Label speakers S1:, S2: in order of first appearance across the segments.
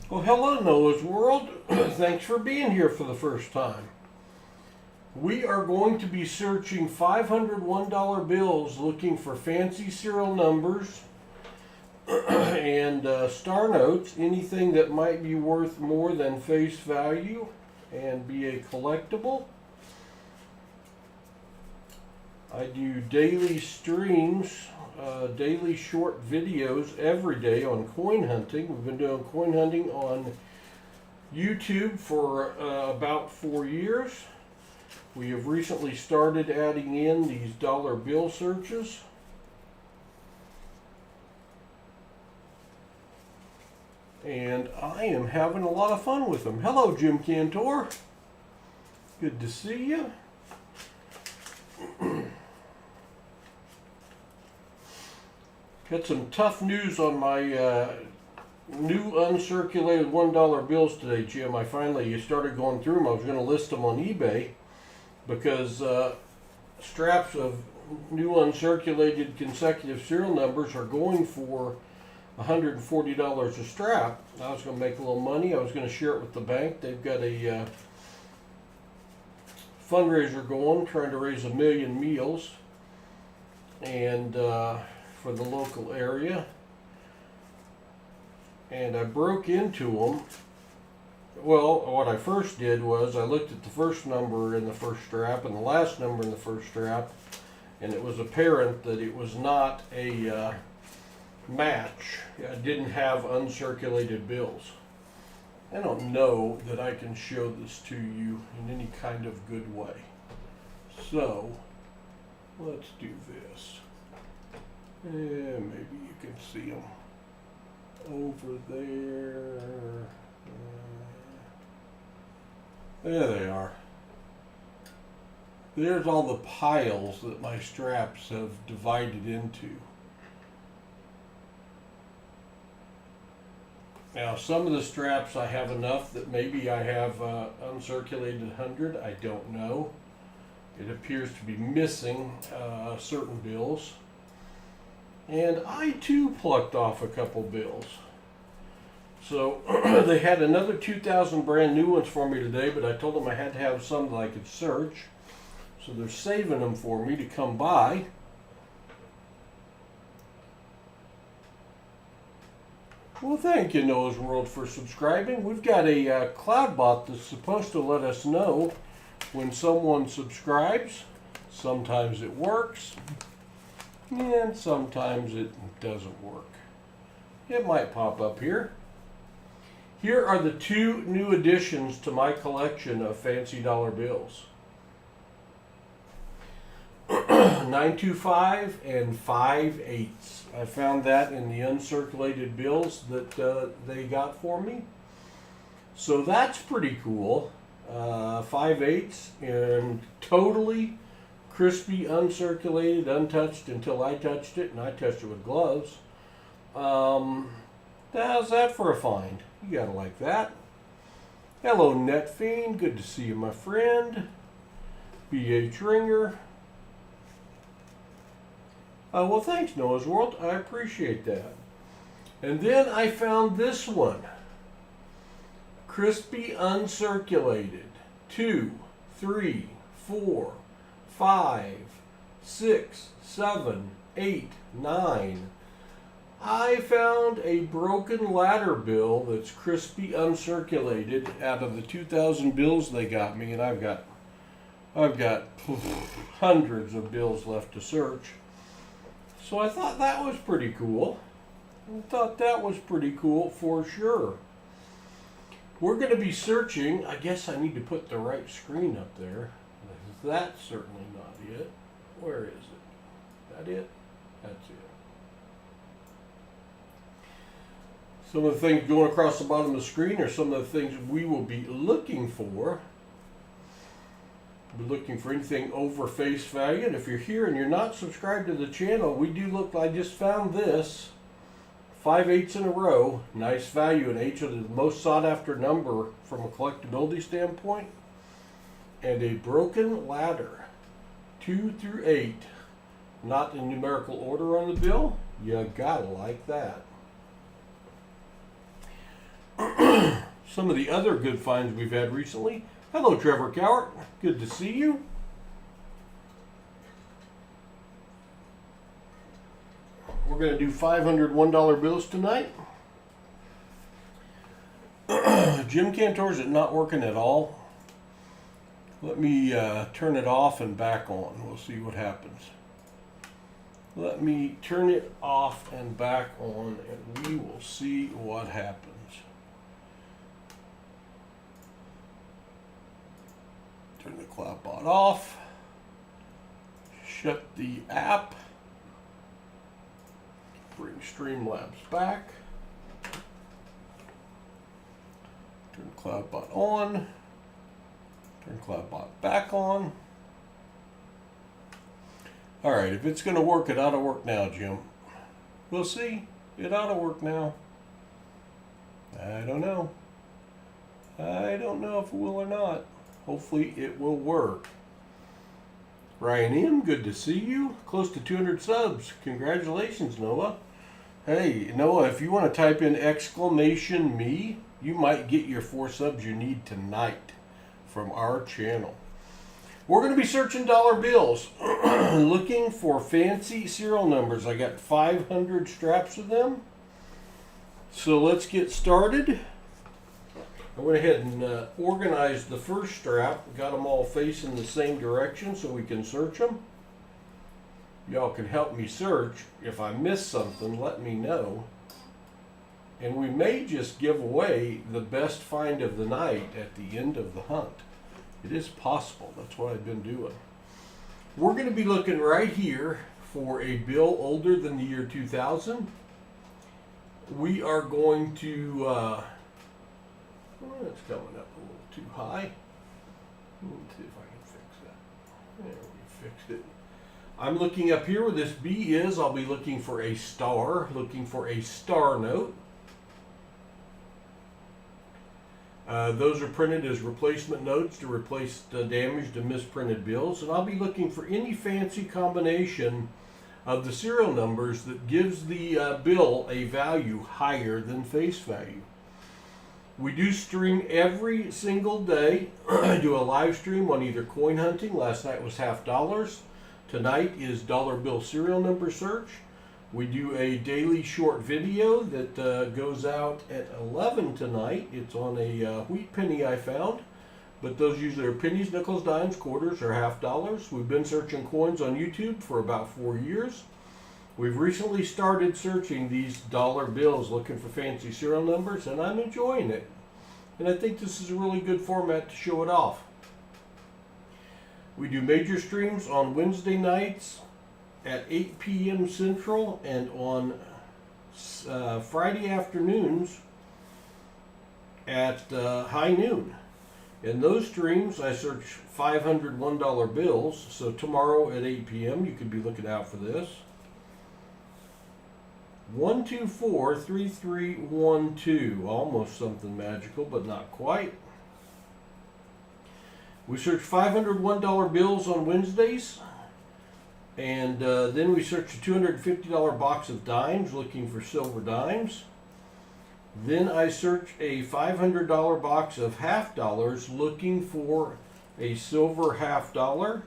S1: Well, hello, Noah's World. Thanks for being here for the first time. We are going to be searching $501 bills looking for fancy serial numbers and star notes, anything that might be worth more than face value and be a collectible. I do daily streams, daily short videos every day on coin hunting. We've been doing coin hunting on YouTube for about 4 years. We have recently started adding in these dollar bill searches. And I am having a lot of fun with them. Hello, Jim Cantor. Good to see you. Got some tough news on my new uncirculated $1 bills today, Jim. I finally started going through them. I was going to list them on eBay because straps of new uncirculated consecutive serial numbers are going for $140 a strap. I was going to make a little money. I was going to share it with the bank. They've got a fundraiser going, trying to raise 1 million meals, and for the local area. And I broke into them. Well, what I first did was I looked at the first number in the first strap and the last number in the first strap, and it was apparent that it was not a match. I didn't have uncirculated bills. I don't know that I can show this to you in any kind of good way. So, let's do this. Yeah, maybe you can see them over there. There they are. There's all the piles that my straps have divided into. Now, some of the straps I have enough that maybe I have uncirculated 100. I don't know. It appears to be missing certain bills. And I too plucked off a couple bills. So they had another 2,000 brand new ones for me today, but I told them I had to have some that I could search. So they're saving them for me to come by. Well, thank you, Noah's World, for subscribing. We've got a cloud bot that's supposed to let us know when someone subscribes. Sometimes it works, and sometimes it doesn't work. It might pop up here. Here are the 2 new additions to my collection of fancy dollar bills. 925 and 5/8. I found that in the uncirculated bills that they got for me. So that's pretty cool. 5/8 and totally crispy, uncirculated, untouched until I touched it, and I touched it with gloves. How's that for a find? You gotta like that. Hello, Netfiend. Good to see you, my friend. B.H. Ringer. Well, thanks, Noah's World. I appreciate that. And then I found this one. Crispy uncirculated. 2, 3, 4, 5, 6, 7, 8, 9. I found a broken ladder bill that's crispy uncirculated out of the 2,000 bills they got me, and I've got hundreds of bills left to search. So I thought that was pretty cool. For sure. We're going to be searching. I guess I need to put the right screen up there. That's certainly not it. Where is it? That it? That's it. Some of the things going across the bottom of the screen are some of the things we will be looking for. We're looking for anything over face value. And if you're here and you're not subscribed to the channel, we do look. I just found this 5/8 in a row. Nice value, and 8 is the most sought after number from a collectability standpoint. And a broken ladder, 2 through 8, not in numerical order on the bill. You gotta like that. some of the other good finds we've had recently. Hello, Trevor Cowart. Good to see you. We're going to do $501 bills tonight. Jim Cantor, is it not working at all? Let me turn it off and back on. We'll see what happens. Let me turn it off and back on, and we will see what happens. Turn the CloudBot off. Shut the app. Bring Streamlabs back. Turn CloudBot on. Turn CloudBot back on. Alright, if it's going to work, it ought to work now, Jim. We'll see. It ought to work now. I don't know. I don't know if it will or not. Hopefully it will work. Ryan M., good to see you. Close to 200 subs. Congratulations, Noah. Hey, Noah, if you want to type in !me, you might get your 4 subs you need tonight from our channel. We're going to be searching dollar bills, looking for fancy serial numbers. I got 500 straps of them. So let's get started. I went ahead and organized the first strap, got them all facing the same direction so we can search them. Y'all can help me search. If I miss something, let me know. And we may just give away the best find of the night at the end of the hunt. It is possible. That's what I've been doing. We're going to be looking right here for a bill older than the year 2000. We are going to, it's coming up a little too high. Let's see if I can fix that. There, we fixed it. I'm looking up here where this B is. I'll be looking for a star, looking for a star note. Those are printed as replacement notes to replace the damaged and misprinted bills. And I'll be looking for any fancy combination of the serial numbers that gives the bill a value higher than face value. We do stream every single day. I do a live stream on either coin hunting. Last night was $50. Tonight is dollar bill serial number search. We do a daily short video that goes out at 11 tonight. It's on a wheat penny I found, but those usually are pennies, nickels, dimes, quarters, or $50. We've been searching coins on YouTube for about 4 years. We've recently started searching these dollar bills, looking for fancy serial numbers, and I'm enjoying it. And I think this is a really good format to show it off. We do major streams on Wednesday nights at 8 p.m. Central, and on Friday afternoons at high noon. In those streams, I search $501 bills. So tomorrow at 8 p.m., you could be looking out for this. 1243312, almost something magical, but not quite. We search $501 bills on Wednesdays. And then we search a $250 box of dimes, looking for silver dimes. Then I search a $500 box of half dollars, looking for a silver half dollar.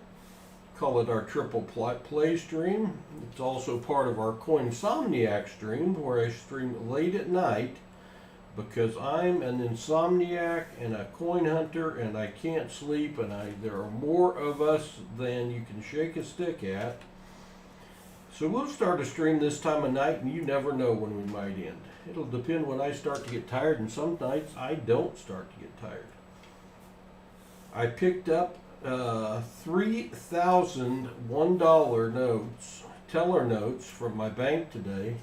S1: Call it our triple play stream. It's also part of our Coinsomniac stream, where I stream late at night because I'm an insomniac and a coin hunter, and I can't sleep, and there are more of us than you can shake a stick at. So we'll start a stream this time of night, and you never know when we might end. It'll depend when I start to get tired, and some nights I don't start to get tired. I picked up 3,000 $1 notes, teller notes, from my bank today.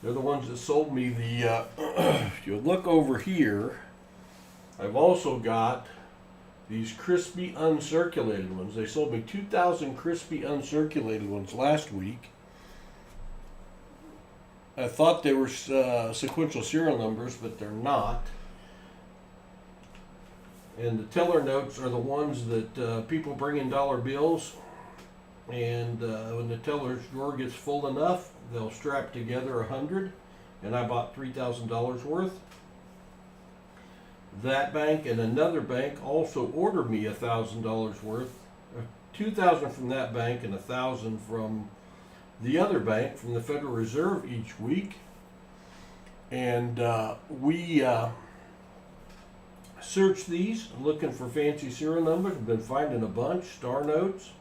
S1: They're the ones that sold me the, if you look over here, I've also got these crispy uncirculated ones. They sold me 2,000 crispy uncirculated ones last week. I thought they were sequential serial numbers, but they're not. And the teller notes are the ones that people bring in dollar bills, and when the teller's drawer gets full enough, they'll strap together 100, and I bought $3,000 worth. That bank and another bank also order me $1,000 worth, 2,000 from that bank and 1,000 from the other bank from the Federal Reserve each week. And we search these, looking for fancy serial numbers. We've been finding a bunch, star notes.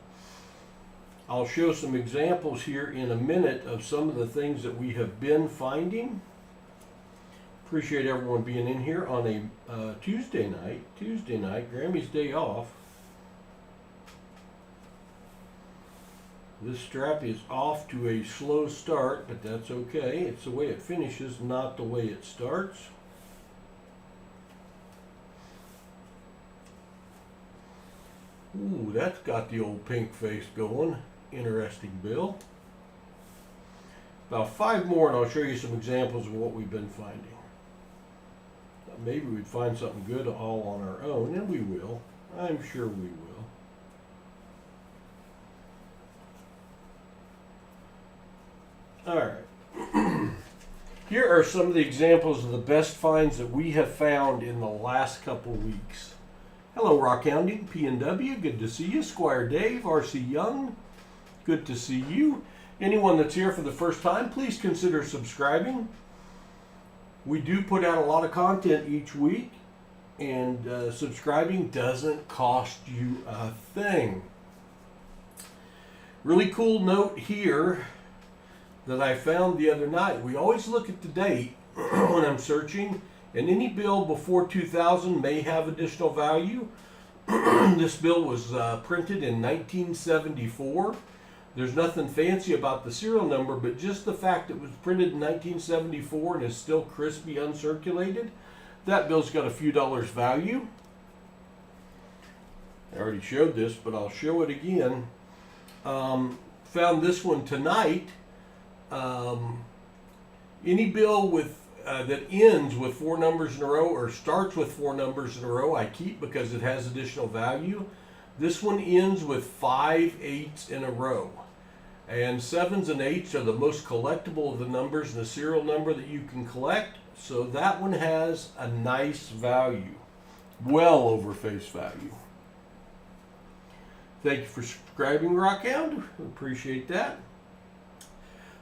S1: I'll show some examples here in a minute of some of the things that we have been finding. Appreciate everyone being in here on a Tuesday night, Grammy's day off. This strap is off to a slow start, but that's okay. It's the way it finishes, not the way it starts. Ooh, that's got the old pink face going. Interesting bill. About 5 more and I'll show you some examples of what we've been finding. Maybe we'd find something good all on our own, and we will. I'm sure we will. Alright. Here are some of the examples of the best finds that we have found in the last couple weeks. Hello, Rock Hounding, P&W, good to see you. Squire Dave, R.C. Young, good to see you. Anyone that's here for the first time, please consider subscribing. We do put out a lot of content each week, and subscribing doesn't cost you a thing. Really cool note here that I found the other night. We always look at the date when I'm searching, and any bill before 2000 may have additional value. This bill was printed in 1974. There's nothing fancy about the serial number, but just the fact it was printed in 1974 and is still crispy uncirculated, that bill's got a few dollars value. I already showed this, but I'll show it again. Found this one tonight. Any bill with that ends with 4 numbers in a row or starts with 4 numbers in a row, I keep because it has additional value. This one ends with 5 8s in a row. And 7s and 8s are the most collectible of the numbers in the serial number that you can collect. So that one has a nice value. Well over face value. Thank you for subscribing, Rockhound. Appreciate that.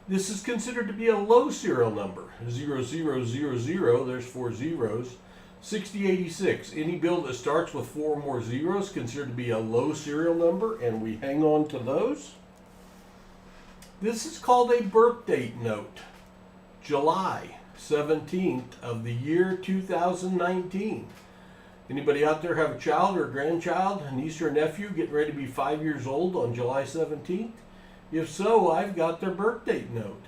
S1: This is considered to be a low serial number. 0000, there's 4 zeros. 6086, any bill that starts with 4 or more zeros considered to be a low serial number, and we hang on to those. This is called a birth date note. July 17th of the year 2019. Anybody out there have a child or a grandchild, a niece or a nephew getting ready to be 5 years old on July 17th? If so, I've got their birth date note.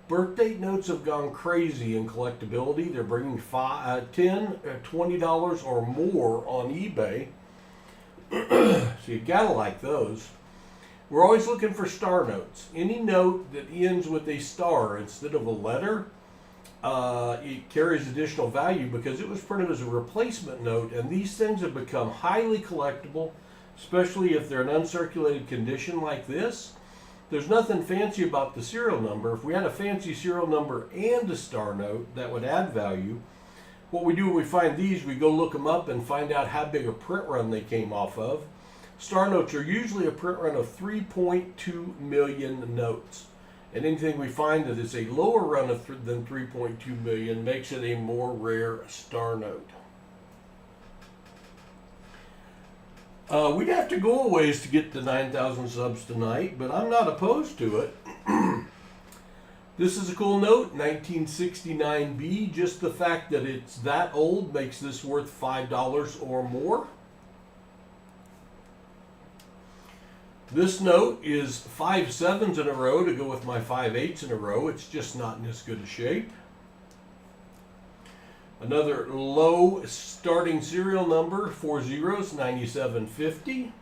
S1: Birth date notes have gone crazy in collectability. They're bringing $10, $20 or more on eBay. So you gotta like those. We're always looking for star notes. Any note that ends with a star instead of a letter, it carries additional value because it was printed as a replacement note, and these things have become highly collectible, especially if they're in uncirculated condition like this. There's nothing fancy about the serial number. If we had a fancy serial number and a star note, that would add value. What we do when we find these, we go look them up and find out how big a print run they came off of. Star notes are usually a print run of 3.2 million notes. And anything we find that is a lower run than 3.2 million makes it a more rare star note. We'd have to go a ways to get to 9,000 subs tonight, but I'm not opposed to it. This is a cool note, 1969B. Just the fact that it's that old makes this worth $5 or more. This note is 5 7s in a row to go with my 5 8s in a row. It's just not in as good a shape. Another low starting serial number, 4 zeros, 9750.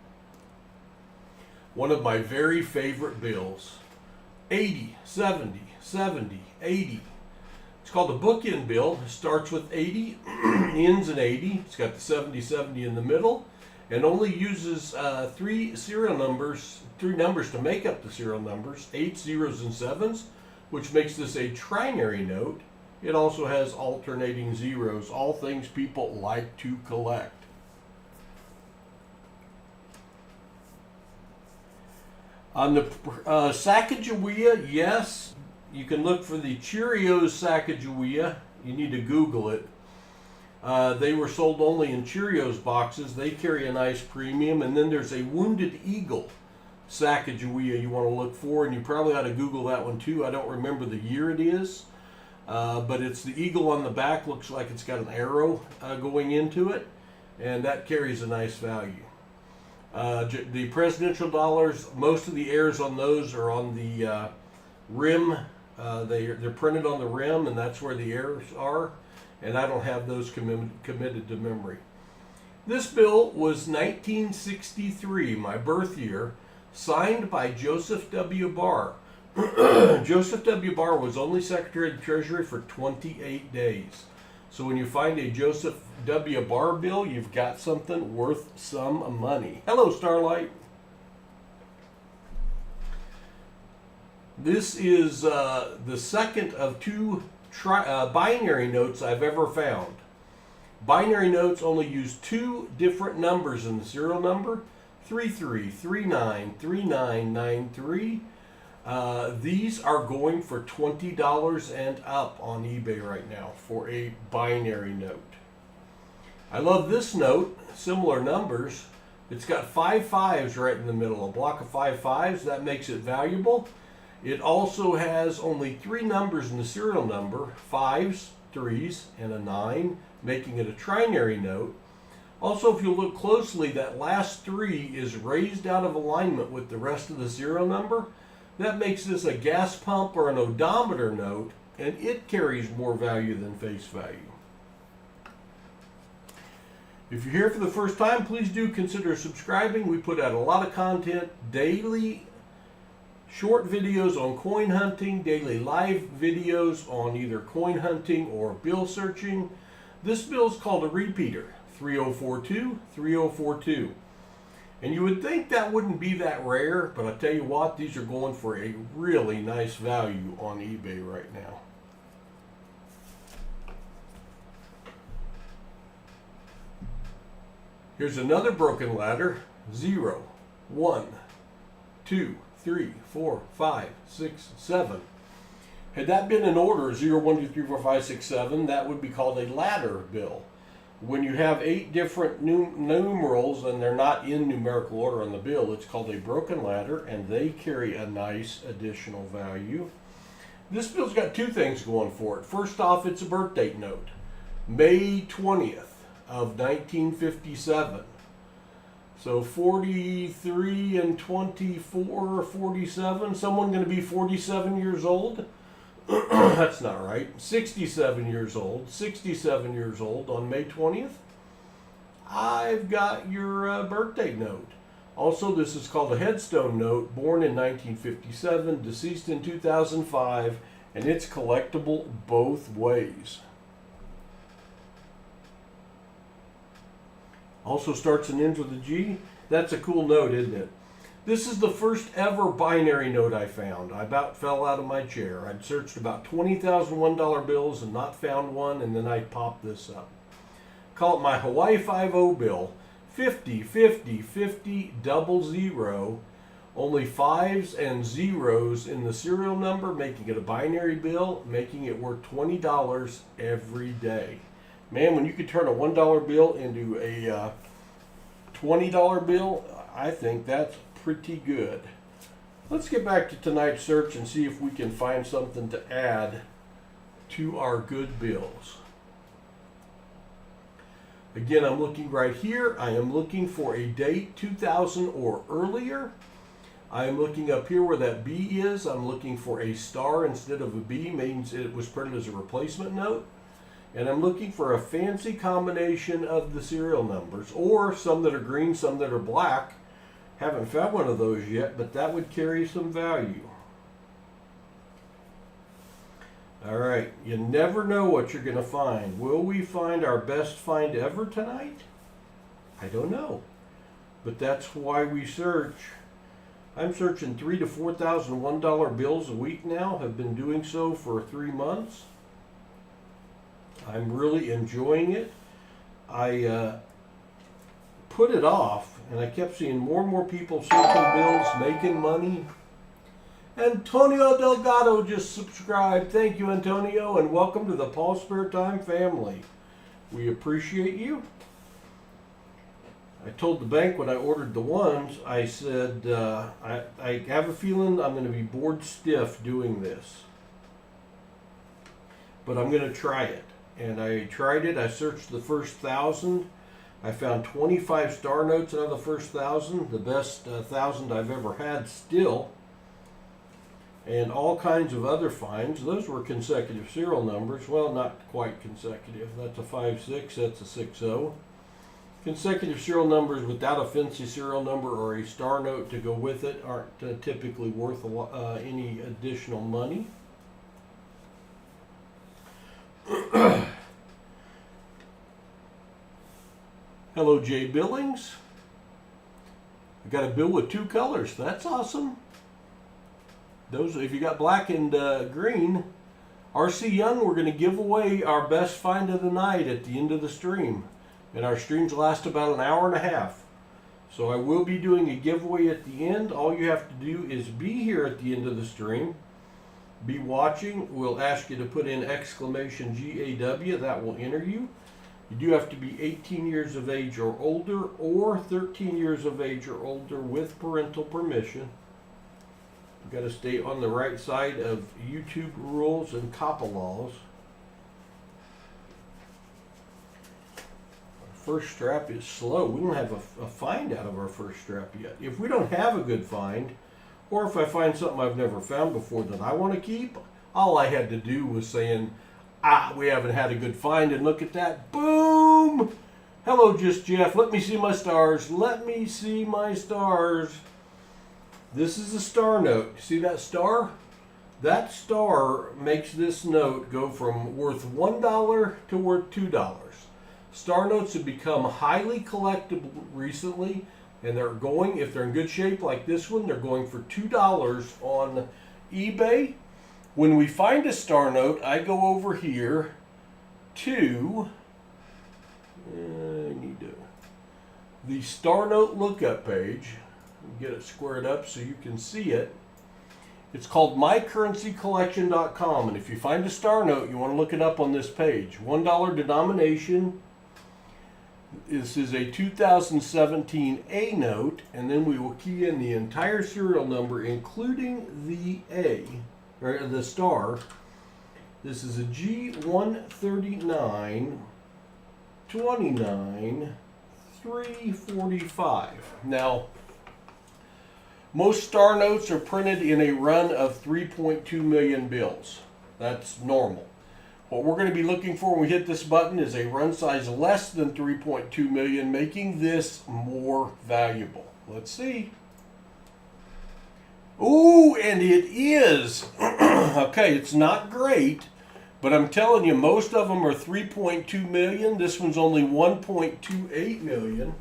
S1: One of my very favorite bills. 80, 70, 70, 80. It's called a Bookend bill. It starts with 80, ends in 80. It's got the 70, 70 in the middle, and only uses 3 numbers to make up the serial numbers, 8s, zeros, and 7s, which makes this a trinary note. It also has alternating zeros, all things people like to collect. On the Sacagawea, yes, you can look for the Cheerios Sacagawea. You need to Google it. They were sold only in Cheerios boxes. They carry a nice premium. And then there's a Wounded Eagle Sacagawea you want to look for, and you probably ought to Google that one too. I don't remember the year it is, but it's the eagle on the back. Looks like it's got an arrow going into it, and that carries a nice value. The presidential dollars, most of the heirs on those are on the rim. They're printed on the rim, and that's where the heirs are, and I don't have those committed to memory. This bill was 1963, my birth year, signed by Joseph W. Barr. Joseph W. Barr was only Secretary of the Treasury for 28 days. So when you find a Joseph W. Barr bill, you've got something worth some money. Hello, Starlight. This is the second of two binary notes I've ever found. Binary notes only use two different numbers in the serial number, 33393993. These are going for $20 and up on eBay right now for a binary note. I love this note, similar numbers. It's got 5 5s right in the middle, a block of 5 5s. That makes it valuable. It also has only 3 numbers in the serial number, 5s, 3s, and a 9, making it a trinary note. Also, if you look closely, that last 3 is raised out of alignment with the rest of the serial number. That makes this a gas pump or an odometer note, and it carries more value than face value. If you're here for the first time, please do consider subscribing. We put out a lot of content daily, short videos on coin hunting, daily live videos on either coin hunting or bill searching. This bill is called a repeater, 3042, 3042. And you would think that wouldn't be that rare, but I tell you what, these are going for a really nice value on eBay right now. Here's another broken ladder, 0, 1, 2, 3, 4, 5, 6, 7. Had that been in order, 0, 1, 2, 3, 4, 5, 6, 7, that would be called a ladder bill. When you have 8 different numerals and they're not in numerical order on the bill, it's called a broken ladder, and they carry a nice additional value. This bill's got 2 things going for it. First off, it's a birth date note, May 20th of 1957. So 43 and 24, 47. Someone going to be 47 years old? That's not right. 67 years old. 67 years old on May 20th. I've got your birthday note. Also, this is called a headstone note, born in 1957, deceased in 2005, and it's collectible both ways. Also starts and ends with a G. That's a cool note, isn't it? This is the first ever binary note I found. I about fell out of my chair. I'd searched about 20,000 $1 bills and not found one, and then I popped this up. Call it my Hawaii 5-0 bill. 50, 50, 50, 00. Only 5s and 0s in the serial number, making it a binary bill, making it worth $20 every day. Man, when you could turn a $1 bill into a $20 bill, I think that's pretty good. Let's get back to tonight's search and see if we can find something to add to our good bills. Again, I'm looking right here. I am looking for a date 2000 or earlier. I am looking up here where that B is. I'm looking for a star instead of a B, means it was printed as a replacement note. And I'm looking for a fancy combination of the serial numbers, or some that are green, some that are black. Haven't found one of those yet, but that would carry some value. All right, you never know what you're going to find. Will we find our best find ever tonight? I don't know, but that's why we search. I'm searching $3,000 to $4,000 $1 bills a week now. Have been doing so for 3 months. I'm really enjoying it. I put it off, and I kept seeing more and more people searching bills, making money. Antonio Delgado just subscribed. Thank you, Antonio, and welcome to the PasSpareTime family. We appreciate you. I told the bank when I ordered the ones, I said, I have a feeling I'm going to be bored stiff doing this. But I'm going to try it. And I tried it. I searched the first 1,000. I found 25 star notes out of the first 1,000, the best 1,000 I've ever had still. And all kinds of other finds. Those were consecutive serial numbers. Well, not quite consecutive. That's a 5-6, that's a 6-0. Consecutive serial numbers without a fancy serial number or a star note to go with it aren't typically worth any additional money. Hello, Jay Billings. I got a bill with 2 colors. That's awesome. Those, if you got black and green, RC Young, we're going to give away our best find of the night at the end of the stream. And our streams last about an hour and a half. So I will be doing a giveaway at the end. All you have to do is be here at the end of the stream. Be watching. We'll ask you to put in exclamation GAW. That will enter you. You do have to be 18 years of age or older, or 13 years of age or older with parental permission. You've got to stay on the right side of YouTube rules and COPPA laws. Our first strap is slow. We don't have a find out of our first strap yet. If we don't have a good find, or if I find something I've never found before that I want to keep, all I had to do was saying, we haven't had a good find, and look at that. Boom! Hello, Just Jeff. Let me see my stars. Let me see my stars. This is a star note. See that star? That star makes this note go from worth $1 to worth $2. Star notes have become highly collectible recently, and they're going, if they're in good shape like this one, they're going for $2 on eBay. When we find a star note, I go over here to the star note lookup page. Get it squared up so you can see it. It's called mycurrencycollection.com, and if you find a star note, you want to look it up on this page. $1 denomination. This is a 2017 A note, and then we will key in the entire serial number, including the A, or the star. This is a G139 29 345. Now, most star notes are printed in a run of 3.2 million bills. That's normal. What we're going to be looking for when we hit this button is a run size less than 3.2 million, making this more valuable. Let's see. Ooh, and it is. Okay, it's not great, but I'm telling you, most of them are 3.2 million. This one's only 1.28 million.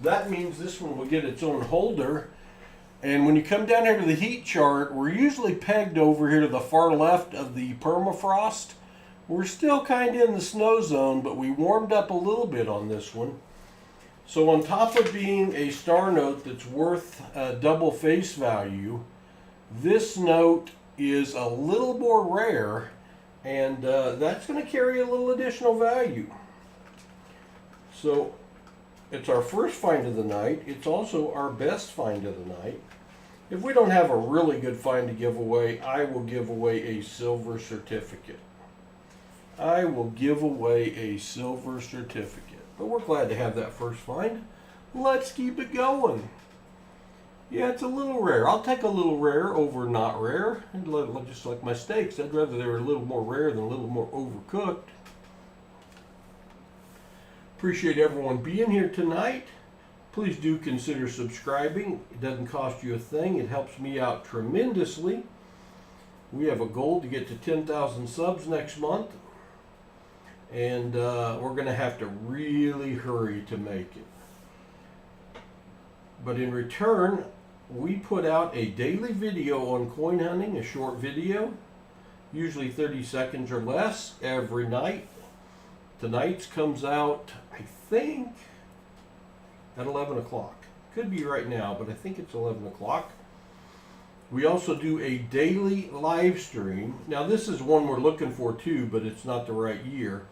S1: That means this one will get its own holder. And when you come down here to the heat chart, we're usually pegged over here to the far left of the permafrost. We're still kind of in the snow zone, but we warmed up a little bit on this one. So on top of being a star note that's worth double face value, this note is a little more rare, and that's going to carry a little additional value. So it's our first find of the night. It's also our best find of the night. If we don't have a really good find to give away, I will give away a silver certificate. I will give away a silver certificate. But we're glad to have that first find. Let's keep it going. Yeah, it's a little rare. I'll take a little rare over not rare. Just like my steaks, I'd rather they were a little more rare than a little more overcooked. Appreciate everyone being here tonight. Please do consider subscribing. It doesn't cost you a thing. It helps me out tremendously. We have a goal to get to 10,000 subs next month. And we're going to have to really hurry to make it. But in return, we put out a daily video on coin hunting, a short video. usually 30 seconds or less every night. Tonight's comes out, I think, at 11 o'clock. Could be right now, but I think it's 11 o'clock. We also do a daily live stream. Now this is one we're looking for too, but it's not the right year.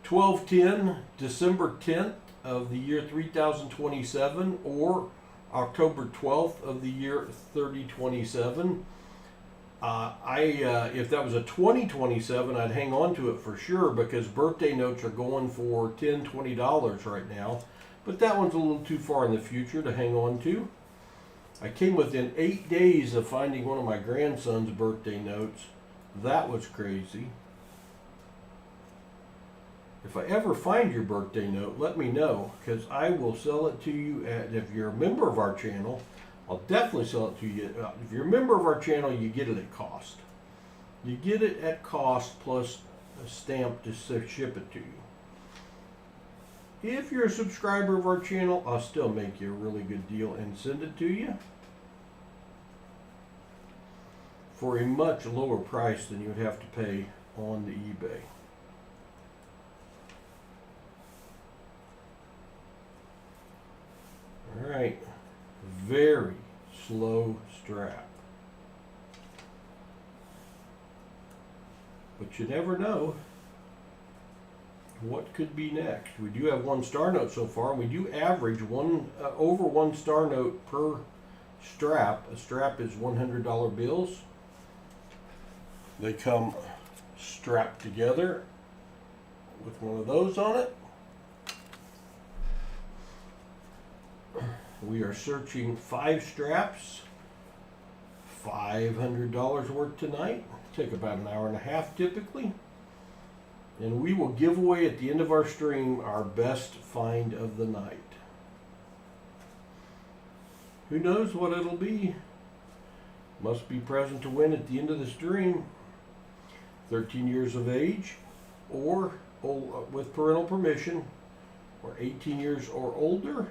S1: 12/10, December 10th of the year 3027, or October 12th of the year 3027. If that was a 2027, I'd hang on to it for sure, because birthday notes are going for $10, $20 right now. But that one's a little too far in the future to hang on to. I came within 8 days of finding one of my grandson's birthday notes. That was crazy. If I ever find your birthday note, let me know, because I will sell it to you. If you're a member of our channel, I'll definitely sell it to you. If you're a member of our channel, you get it at cost. You get it at cost plus a stamp to ship it to you. If you're a subscriber of our channel, I'll still make you a really good deal and send it to you for a much lower price than you would have to pay on the eBay. All right, very slow strap, but you never know what could be next. We do have one star note so far, and we do average over one star note per strap. A strap is $100 bills. They come strapped together with one of those on it. We are searching 5 straps, $500 worth tonight. Take about an hour and a half typically. And we will give away at the end of our stream our best find of the night. Who knows what it'll be? Must be present to win at the end of the stream. 13 years of age, or with parental permission, or 18 years or older.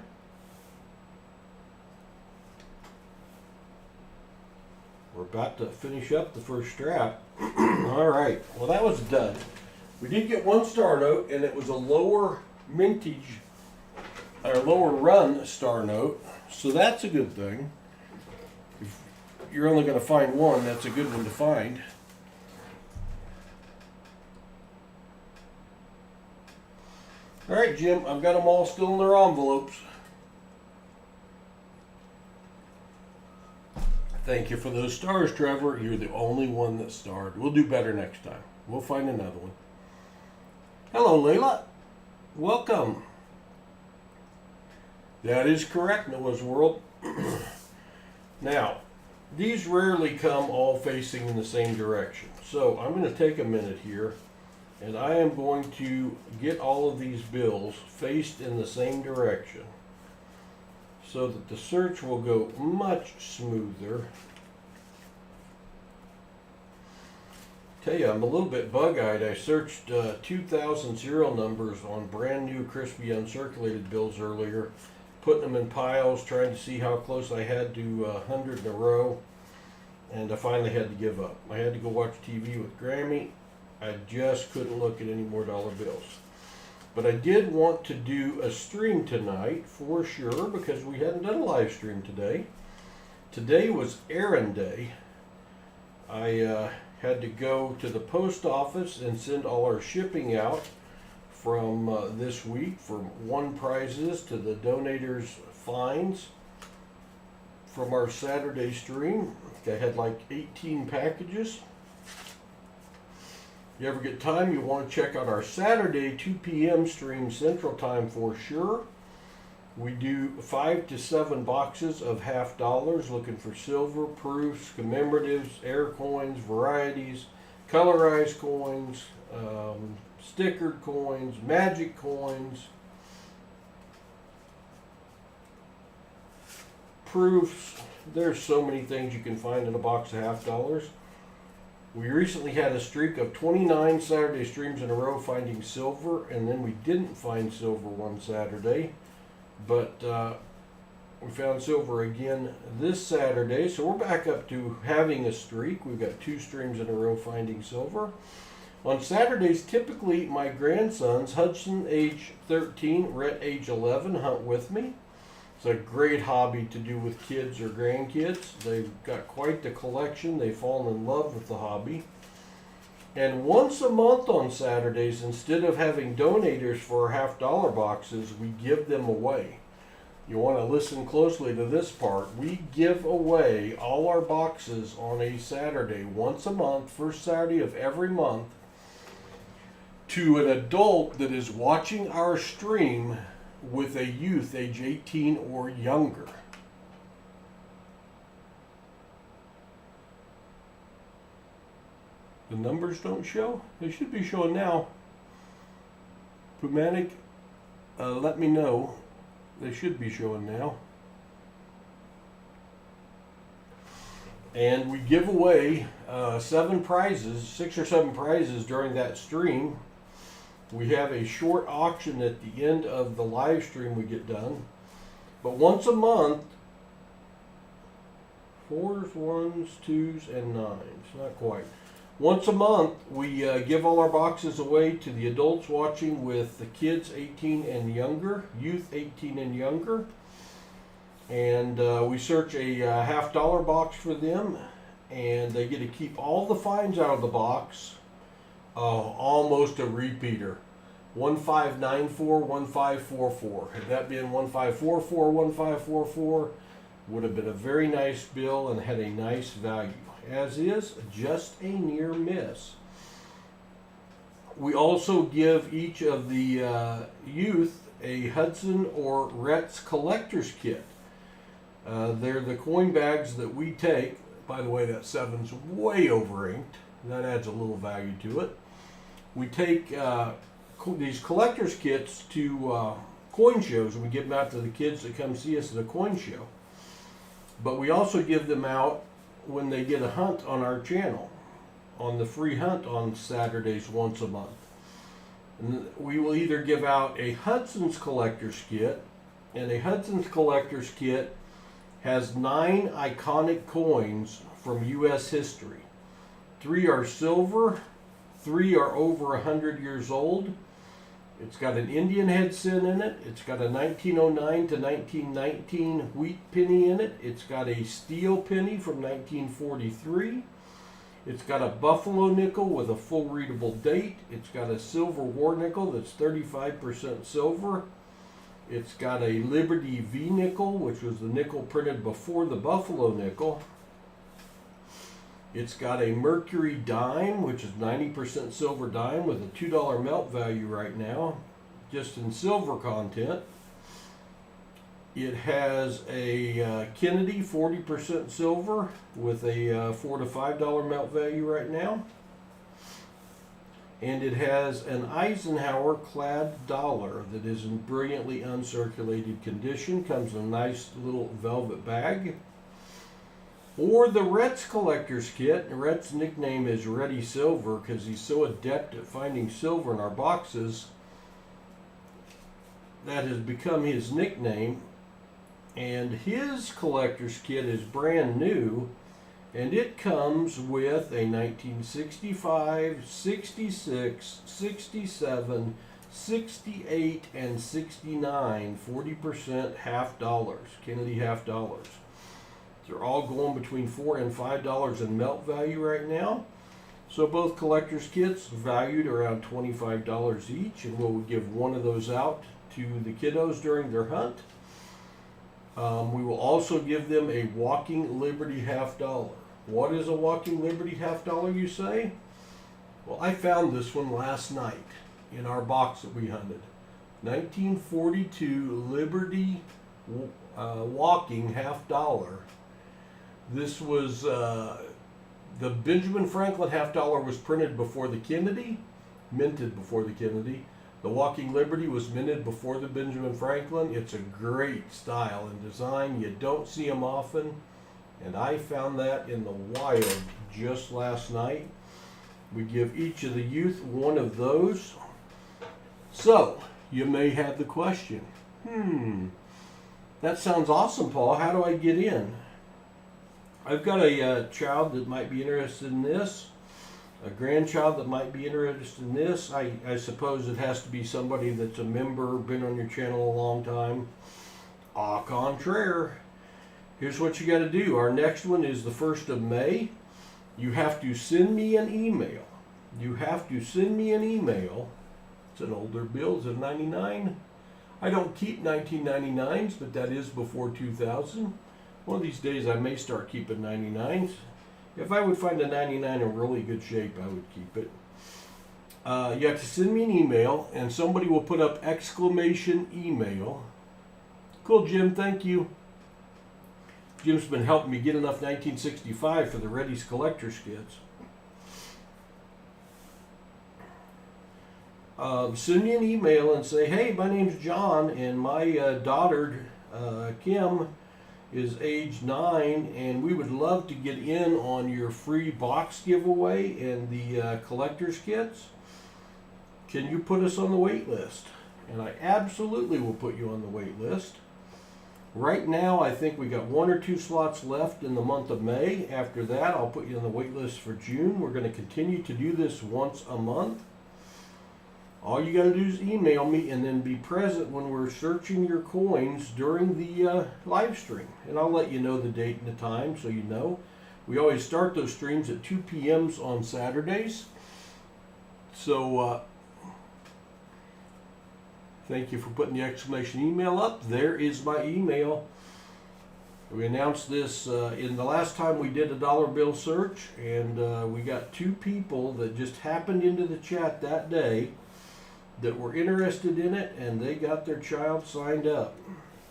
S1: We're about to finish up the first strap. All right, well that was done. We did get one star note, and it was a lower mintage, or lower run star note, so that's a good thing. If you're only going to find one, that's a good one to find. All right, Jim, I've got them all still in their envelopes. Thank you for those stars, Trevor. You're the only one that starred. We'll do better next time. We'll find another one. Hello, Layla. Welcome. That is correct, Noah's World. Now, these rarely come all facing in the same direction. So I'm going to take a minute here, and I am going to get all of these bills faced in the same direction so that the search will go much smoother. Tell you, I'm a little bit bug-eyed. I searched 2,000 serial numbers on brand new crispy uncirculated bills earlier, putting them in piles, trying to see how close I had to 100 in a row, and I finally had to give up. I had to go watch TV with Grammy. I just couldn't look at any more dollar bills. But I did want to do a stream tonight for sure, because we hadn't done a live stream today. Today was errand day. I had to go to the post office and send all our shipping out from this week, from won prizes to the donators' fines from our Saturday stream. I had like 18 packages. You ever get time, you want to check out our Saturday 2 p.m. stream Central Time for sure. We do 5 to 7 boxes of $50, looking for silver, proofs, commemoratives, air coins, varieties, colorized coins, stickered coins, magic coins, proofs. There's so many things you can find in a box of $50. We recently had a streak of 29 Saturday streams in a row finding silver, and then we didn't find silver one Saturday. But We found silver again this Saturday, so we're back up to having a streak. We've got 2 streams in a row finding silver. On Saturdays, typically my grandsons, Hudson age 13, Rhett age 11, hunt with me. It's a great hobby to do with kids or grandkids. They've got quite the collection. They've fallen in love with the hobby. And once a month on Saturdays, instead of having donators for our $50 boxes, we give them away. You want to listen closely to this part. We give away all our boxes on a Saturday, once a month, first Saturday of every month, to an adult that is watching our stream with a youth age 18 or younger. The numbers don't show? They should be showing now. Pumatic, let me know. They should be showing now. And we give away 7 prizes, 6 or 7 prizes during that stream. We have a short auction at the end of the live stream we get done. But once a month, 4s, 1s, 2s, and 9s. Not quite. Once a month, we give all our boxes away to the adults watching with the kids 18 and younger, youth 18 and younger. And we search a $50 box for them, and they get to keep all the finds out of the box. Almost a repeater. 1594, 1544. Had that been 1544, 1544, would have been a very nice bill and had a nice value. As is, just a near miss. We also give each of the youth a Hudson or Rhett's collector's kit. They're the coin bags that we take. By the way, that 7's way over inked. That adds a little value to it. We take these collector's kits to coin shows, and we give them out to the kids that come see us at a coin show. But we also give them out when they get a hunt on our channel, on the free hunt on Saturdays once a month. And we will either give out a Hudson's collector's kit, and a Hudson's collector's kit has 9 iconic coins from U.S. history. 3 are silver, 3 are over 100 years old. It's got an Indian head cent in it. It's got a 1909 to 1919 wheat penny in it. It's got a steel penny from 1943. It's got a buffalo nickel with a full readable date. It's got a silver war nickel that's 35% silver. It's got a Liberty V nickel, which was the nickel printed before the buffalo nickel. It's got a Mercury dime, which is 90% silver dime with a $2 melt value right now, just in silver content. It has a Kennedy 40% silver with a $4 to $5 melt value right now. And it has an Eisenhower clad dollar that is in brilliantly uncirculated condition. Comes in a nice little velvet bag. Or the Rhett's collector's kit. Rhett's nickname is Reddy Silver because he's so adept at finding silver in our boxes. That has become his nickname. And his collector's kit is brand new. And it comes with a 1965, 66, 67, 68, and 69 40% half dollars, Kennedy half dollars. They're all going between $4 and $5 in melt value right now. So both collector's kits valued around $25 each, and we'll give one of those out to the kiddos during their hunt. We will also give them a Walking Liberty half dollar. What is a Walking Liberty half dollar, you say? Well, I found this one last night in our box that we hunted. 1942 Liberty Walking half dollar. This was the Benjamin Franklin half dollar was printed before the Kennedy, minted before the Kennedy. The Walking Liberty was minted before the Benjamin Franklin. It's a great style and design. You don't see them often. And I found that in the wild just last night. We give each of the youth one of those. So, you may have the question, That sounds awesome, Paul. How do I get in? I've got a child that might be interested in this, a grandchild that might be interested in this. I suppose it has to be somebody that's a member, been on your channel a long time. Au contraire. Here's what you got to do. Our next one is the 1st of May. You have to send me an email. You have to send me an email. It's an older bill. It's a 99. I don't keep 1999s, but that is before 2000. One of these days I may start keeping 99s. If I would find a 99 in really good shape, I would keep it. You have to send me an email, and somebody will put up exclamation email. Cool, Jim. Thank you. Jim's been helping me get enough 1965 for the Reddy's collector skits. Send me an email and say, hey, my name's John, and my daughter, Kim, is age 9, and we would love to get in on your free box giveaway and the collector's kits. Can you put us on the wait list? And I absolutely will put you on the wait list. Right now, I think we got 1 or 2 slots left in the month of May. After that, I'll put you on the wait list for June. We're going to continue to do this once a month. All you got to do is email me and then be present when we're searching your coins during the live stream. And I'll let you know the date and the time so you know. We always start those streams at 2 p.m. on Saturdays. So, thank you for putting the exclamation email up. There is my email. We announced this in the last time we did a dollar bill search, and we got 2 people that just happened into the chat that day that were interested in it, and they got their child signed up.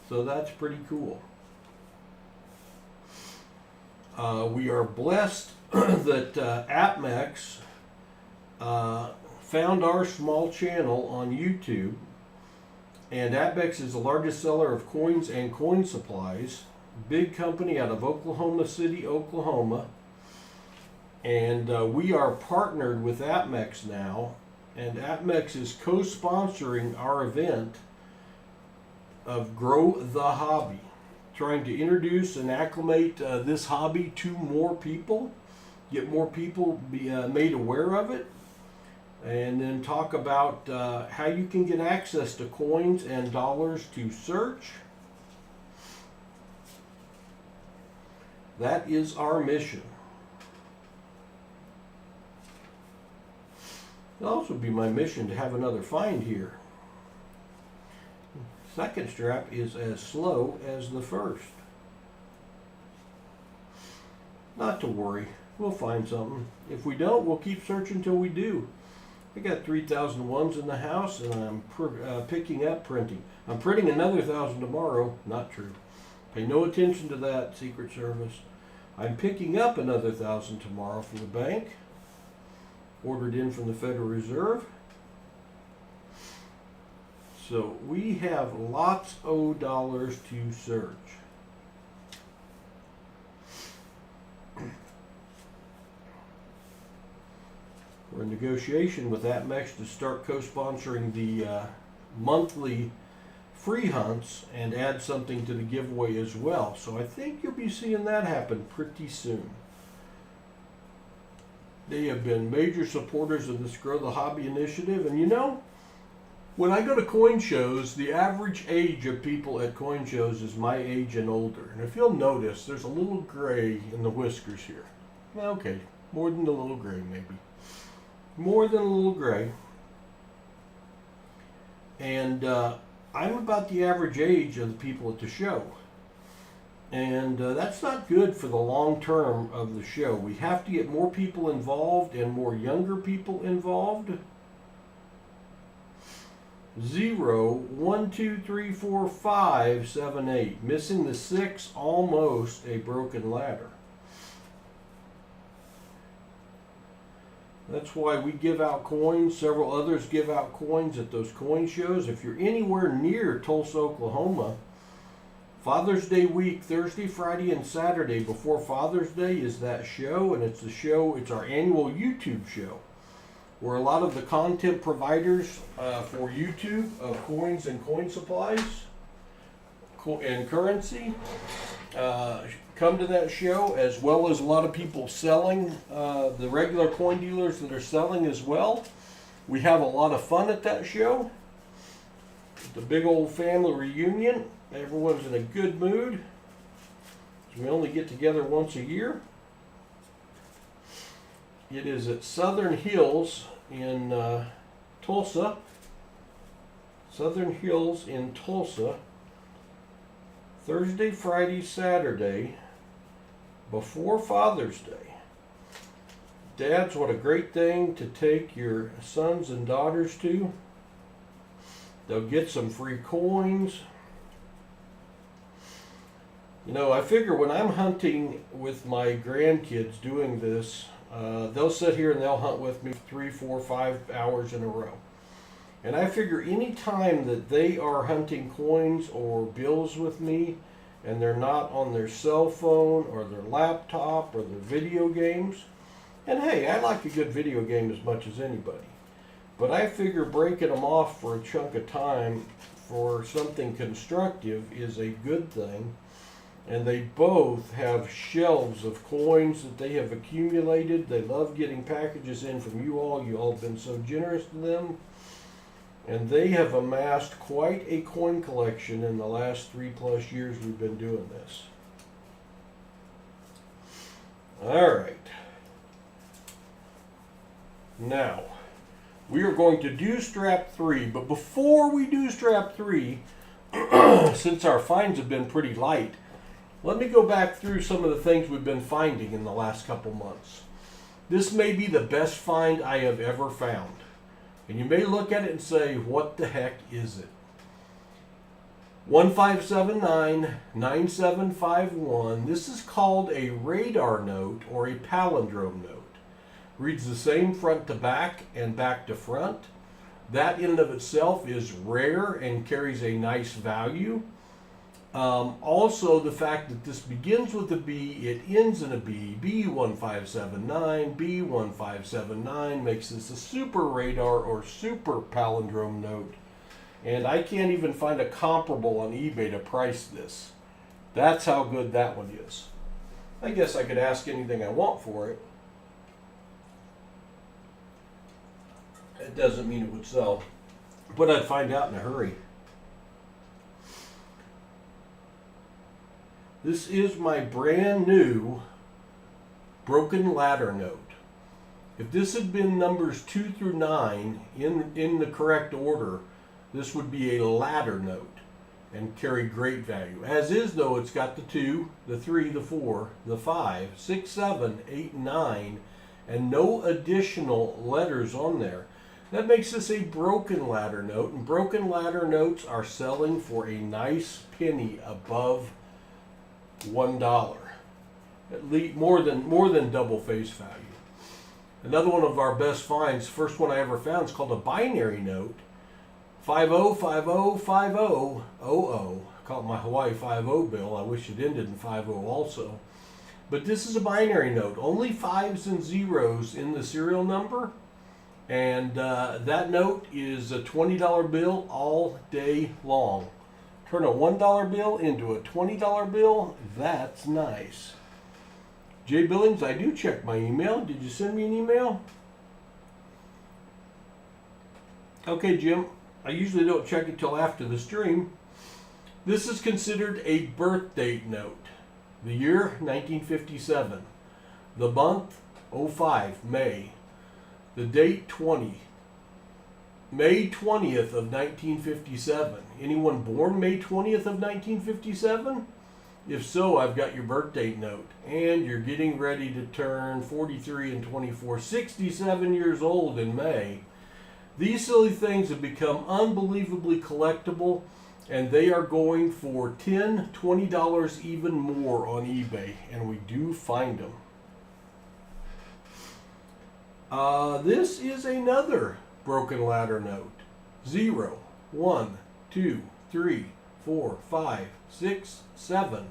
S1: So that's pretty cool. We are blessed that AppMex found our small channel on YouTube. And AppMex is the largest seller of coins and coin supplies. Big company out of Oklahoma City, Oklahoma. And we are partnered with AppMex now. And AppMex is co-sponsoring our event of Grow the Hobby. Trying to introduce and acclimate this hobby to more people. Get more people made aware of it. And then talk about how you can get access to coins and dollars to search. That is our mission. It'll also be my mission to have another find here. Second strap is as slow as the first. Not to worry, we'll find something. If we don't, we'll keep searching till we do. I got 3,000 ones in the house, and I'm picking up printing. I'm printing another 1,000 tomorrow. Not true. Pay no attention to that, Secret Service. I'm picking up another 1,000 tomorrow from the bank. Ordered in from the Federal Reserve. So we have lots of dollars to search. We're in negotiation with AppMex to start co-sponsoring the monthly free hunts and add something to the giveaway as well. So I think you'll be seeing that happen pretty soon. They have been major supporters of this Grow the Hobby initiative. And you know, when I go to coin shows, the average age of people at coin shows is my age and older. And if you'll notice, there's a little gray in the whiskers here. Okay, more than a little gray maybe. More than a little gray. And I'm about the average age of the people at the show. And that's not good for the long term of the show. We have to get more people involved and more younger people involved. 0, 1, 2, 3, 4, 5, 7, 8. Missing the 6, almost a broken ladder. That's why we give out coins. Several others give out coins at those coin shows. If you're anywhere near Tulsa, Oklahoma, Father's Day week, Thursday, Friday, and Saturday before Father's Day is that show, and it's our annual YouTube show, where a lot of the content providers for YouTube of coins and coin supplies and currency come to that show, as well as a lot of people selling, the regular coin dealers that are selling as well. We have a lot of fun at that show. The big old family reunion. Everyone's in a good mood. We only get together once a year. It is at Southern Hills in Tulsa. Southern Hills in Tulsa. Thursday, Friday, Saturday, before Father's Day. Dads, what a great thing to take your sons and daughters to. They'll get some free coins. You know, I figure when I'm hunting with my grandkids doing this, they'll sit here and they'll hunt with me 3, 4, 5 hours in a row. And I figure any time that they are hunting coins or bills with me and they're not on their cell phone or their laptop or their video games, and hey, I like a good video game as much as anybody, but I figure breaking them off for a chunk of time for something constructive is a good thing. And they both have shelves of coins that they have accumulated. They love getting packages in from you all. You all have been so generous to them. And they have amassed quite a coin collection in the last 3+ years we've been doing this. All right. Now, we are going to do strap 3. But before we do strap 3, since our finds have been pretty light, let me go back through some of the things we've been finding in the last couple months. This may be the best find I have ever found. And you may look at it and say, what the heck is it? 1579-9751. This is called a radar note or a palindrome note. Reads the same front to back and back to front. That in and of itself is rare and carries a nice value. Also, the fact that this begins with a B, it ends in a B, B1579, B1579 makes this a super radar or super palindrome note. And I can't even find a comparable on eBay to price this. That's how good that one is. I guess I could ask anything I want for it. It doesn't mean it would sell, but I'd find out in a hurry. This is my brand new broken ladder note. If this had been numbers 2 through 9 in the correct order, this would be a ladder note and carry great value. As is, though, it's got the 2, the 3, the 4, the 5, 6, 7, 8, 9, and no additional letters on there. That makes this a broken ladder note, and broken ladder notes are selling for a nice penny above $1, at least more than double face value. Another one of our best finds, first one I ever found, is called a binary note. 50505000. I call it my Hawaii 50 bill. I wish it ended in 50 also. But this is a binary note, only 5s and 0s in the serial number, and that note is a $20 bill all day long. Turn a $1 bill into a $20 bill, that's nice. Jay Billings, I do check my email. Did you send me an email? Okay, Jim, I usually don't check it till after the stream. This is considered a birth date note. The year, 1957. The month, 05, May. The date, 20. May 20th of 1957. Anyone born May 20th of 1957? If so, I've got your birth date note. And you're getting ready to turn 43 and 24, 67 years old in May. These silly things have become unbelievably collectible, and they are going for $10, $20 even more on eBay, and we do find them. This is another broken ladder note. 0, 1, 2, 3, 4, 5, 6, 7.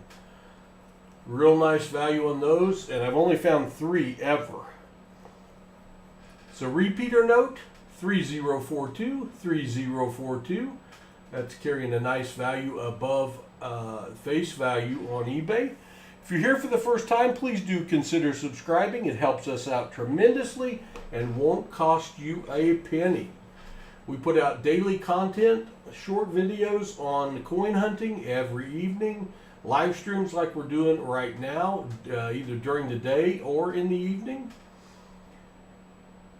S1: Real nice value on those, and I've only found 3 ever. So repeater note, 3042, 3042. That's carrying a nice value above face value on eBay. If you're here for the first time, please do consider subscribing. It helps us out tremendously and won't cost you a penny. We put out daily content, short videos on coin hunting every evening, live streams like we're doing right now, either during the day or in the evening.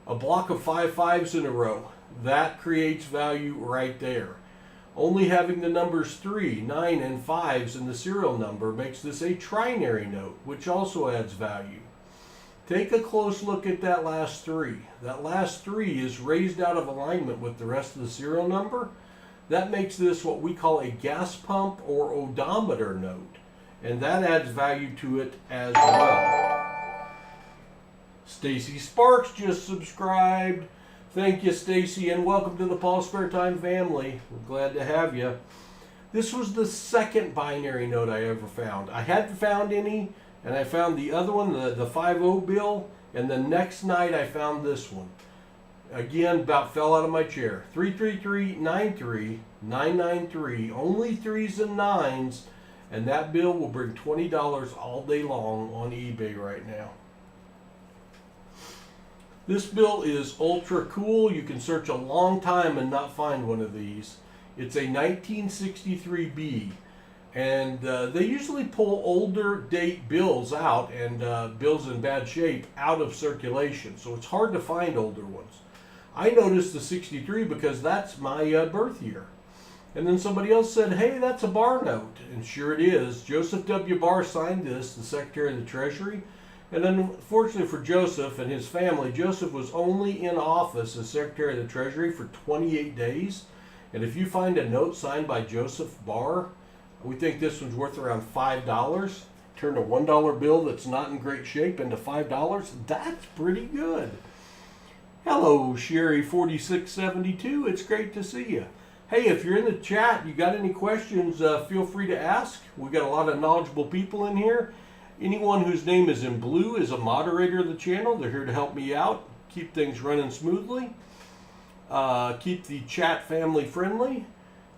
S1: A block of 5 5s in a row, that creates value right there. Only having the numbers 3, 9, and 5s in the serial number makes this a trinary note, which also adds value. Take a close look at that last 3. That last 3 is raised out of alignment with the rest of the serial number. That makes this what we call a gas pump or odometer note, and that adds value to it as well. Stacy Sparks just subscribed. Thank you, Stacy, and welcome to the PasSpareTime family. We're glad to have you. This was the second binary note I ever found. I hadn't found any, and I found the other one, the 5-0 bill, and the next night I found this one. Again, about fell out of my chair. 33393, 993, only 3s and 9s, and that bill will bring $20 all day long on eBay right now. This bill is ultra cool. You can search a long time and not find one of these. It's a 1963B. And they usually pull older date bills out and bills in bad shape out of circulation. So it's hard to find older ones. I noticed the 63 because that's my birth year. And then somebody else said, hey, that's a Barr note. And sure it is. Joseph W. Barr signed this, the Secretary of the Treasury. And unfortunately for Joseph and his family, Joseph was only in office as Secretary of the Treasury for 28 days. And if you find a note signed by Joseph Barr, we think this one's worth around $5. Turn a $1 bill that's not in great shape into $5. That's pretty good. Hello, Sherry4672. It's great to see you. Hey, if you're in the chat, you got any questions, feel free to ask. We got a lot of knowledgeable people in here. Anyone whose name is in blue is a moderator of the channel. They're here to help me out, keep things running smoothly, keep the chat family friendly.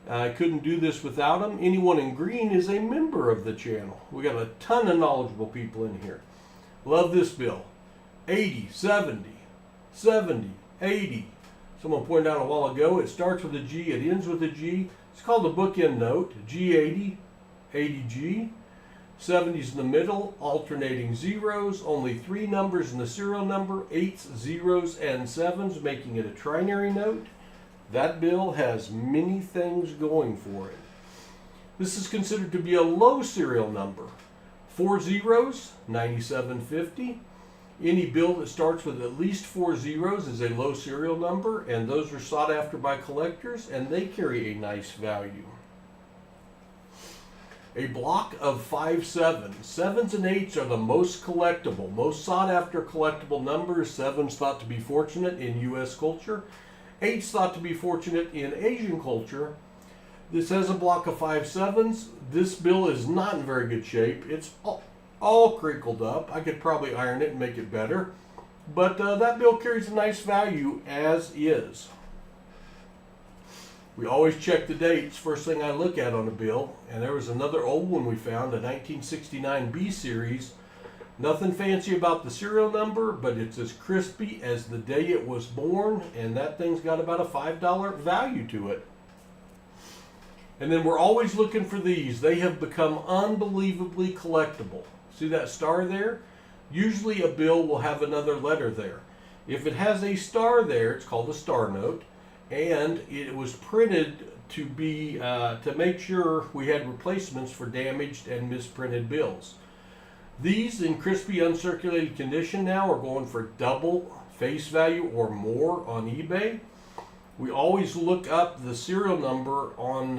S1: I couldn't do this without them. Anyone in green is a member of the channel. We got a ton of knowledgeable people in here. Love this bill. 80, 70, 70, 80. Someone pointed out a while ago, it starts with a G, it ends with a G. It's called a bookend note, G80, 80G. 70's in the middle, alternating zeros, only 3 numbers in the serial number, 8s, 0s, and 7s, making it a trinary note. That bill has many things going for it. This is considered to be a low serial number. 4 zeros, 9750. Any bill that starts with at least 4 zeros is a low serial number, and those are sought after by collectors, and they carry a nice value. A block of 5 7s. 7s and 8s are the most collectible, most sought after collectible numbers. 7s thought to be fortunate in U.S. culture. 8s thought to be fortunate in Asian culture. This has a block of 5 7s. This bill is not in very good shape. It's all crinkled up. I could probably iron it and make it better. But that bill carries a nice value as is. We always check the dates, first thing I look at on a bill. And there was another old one we found, a 1969 B series. Nothing fancy about the serial number, but it's as crispy as the day it was born, and that thing's got about a $5 value to it. And then we're always looking for these. They have become unbelievably collectible. See that star there? Usually a bill will have another letter there. If it has a star there, it's called a star note. And it was printed to be to make sure we had replacements for damaged and misprinted bills. These in crispy uncirculated condition now are going for double face value or more on eBay. We always look up the serial number on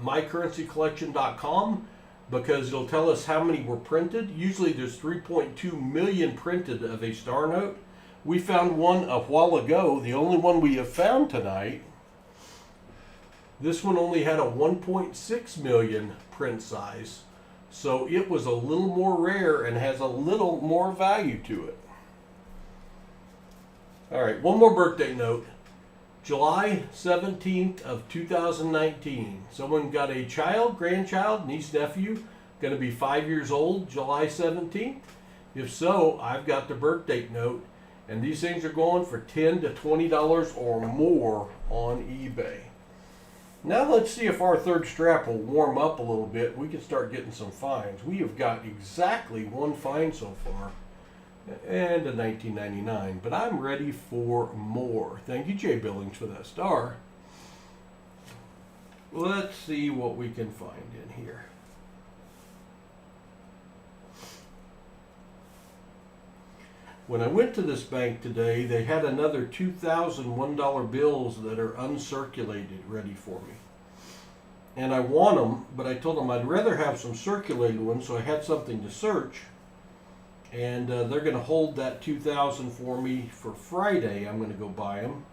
S1: mycurrencycollection.com because it'll tell us how many were printed. Usually there's 3.2 million printed of a star note. We found one a while ago, the only one we have found tonight. This one only had a 1.6 million print size. So it was a little more rare and has a little more value to it. All right, one more birthday note. July 17th of 2019. Someone got a child, grandchild, niece, nephew, going to be 5 years old July 17th? If so, I've got the birth date note, and these things are going for $10 to $20 or more on eBay. Now let's see if our third strap will warm up a little bit. We can start getting some finds. We have got exactly one find so far, and a 1999, but I'm ready for more. Thank you, Jay Billings, for that star. Let's see what we can find in here. When I went to this bank today, they had another $2,001 bills that are uncirculated ready for me. And I want them, but I told them I'd rather have some circulated ones, so I had something to search. And they're going to hold that $2,000 for me for Friday. I'm going to go buy them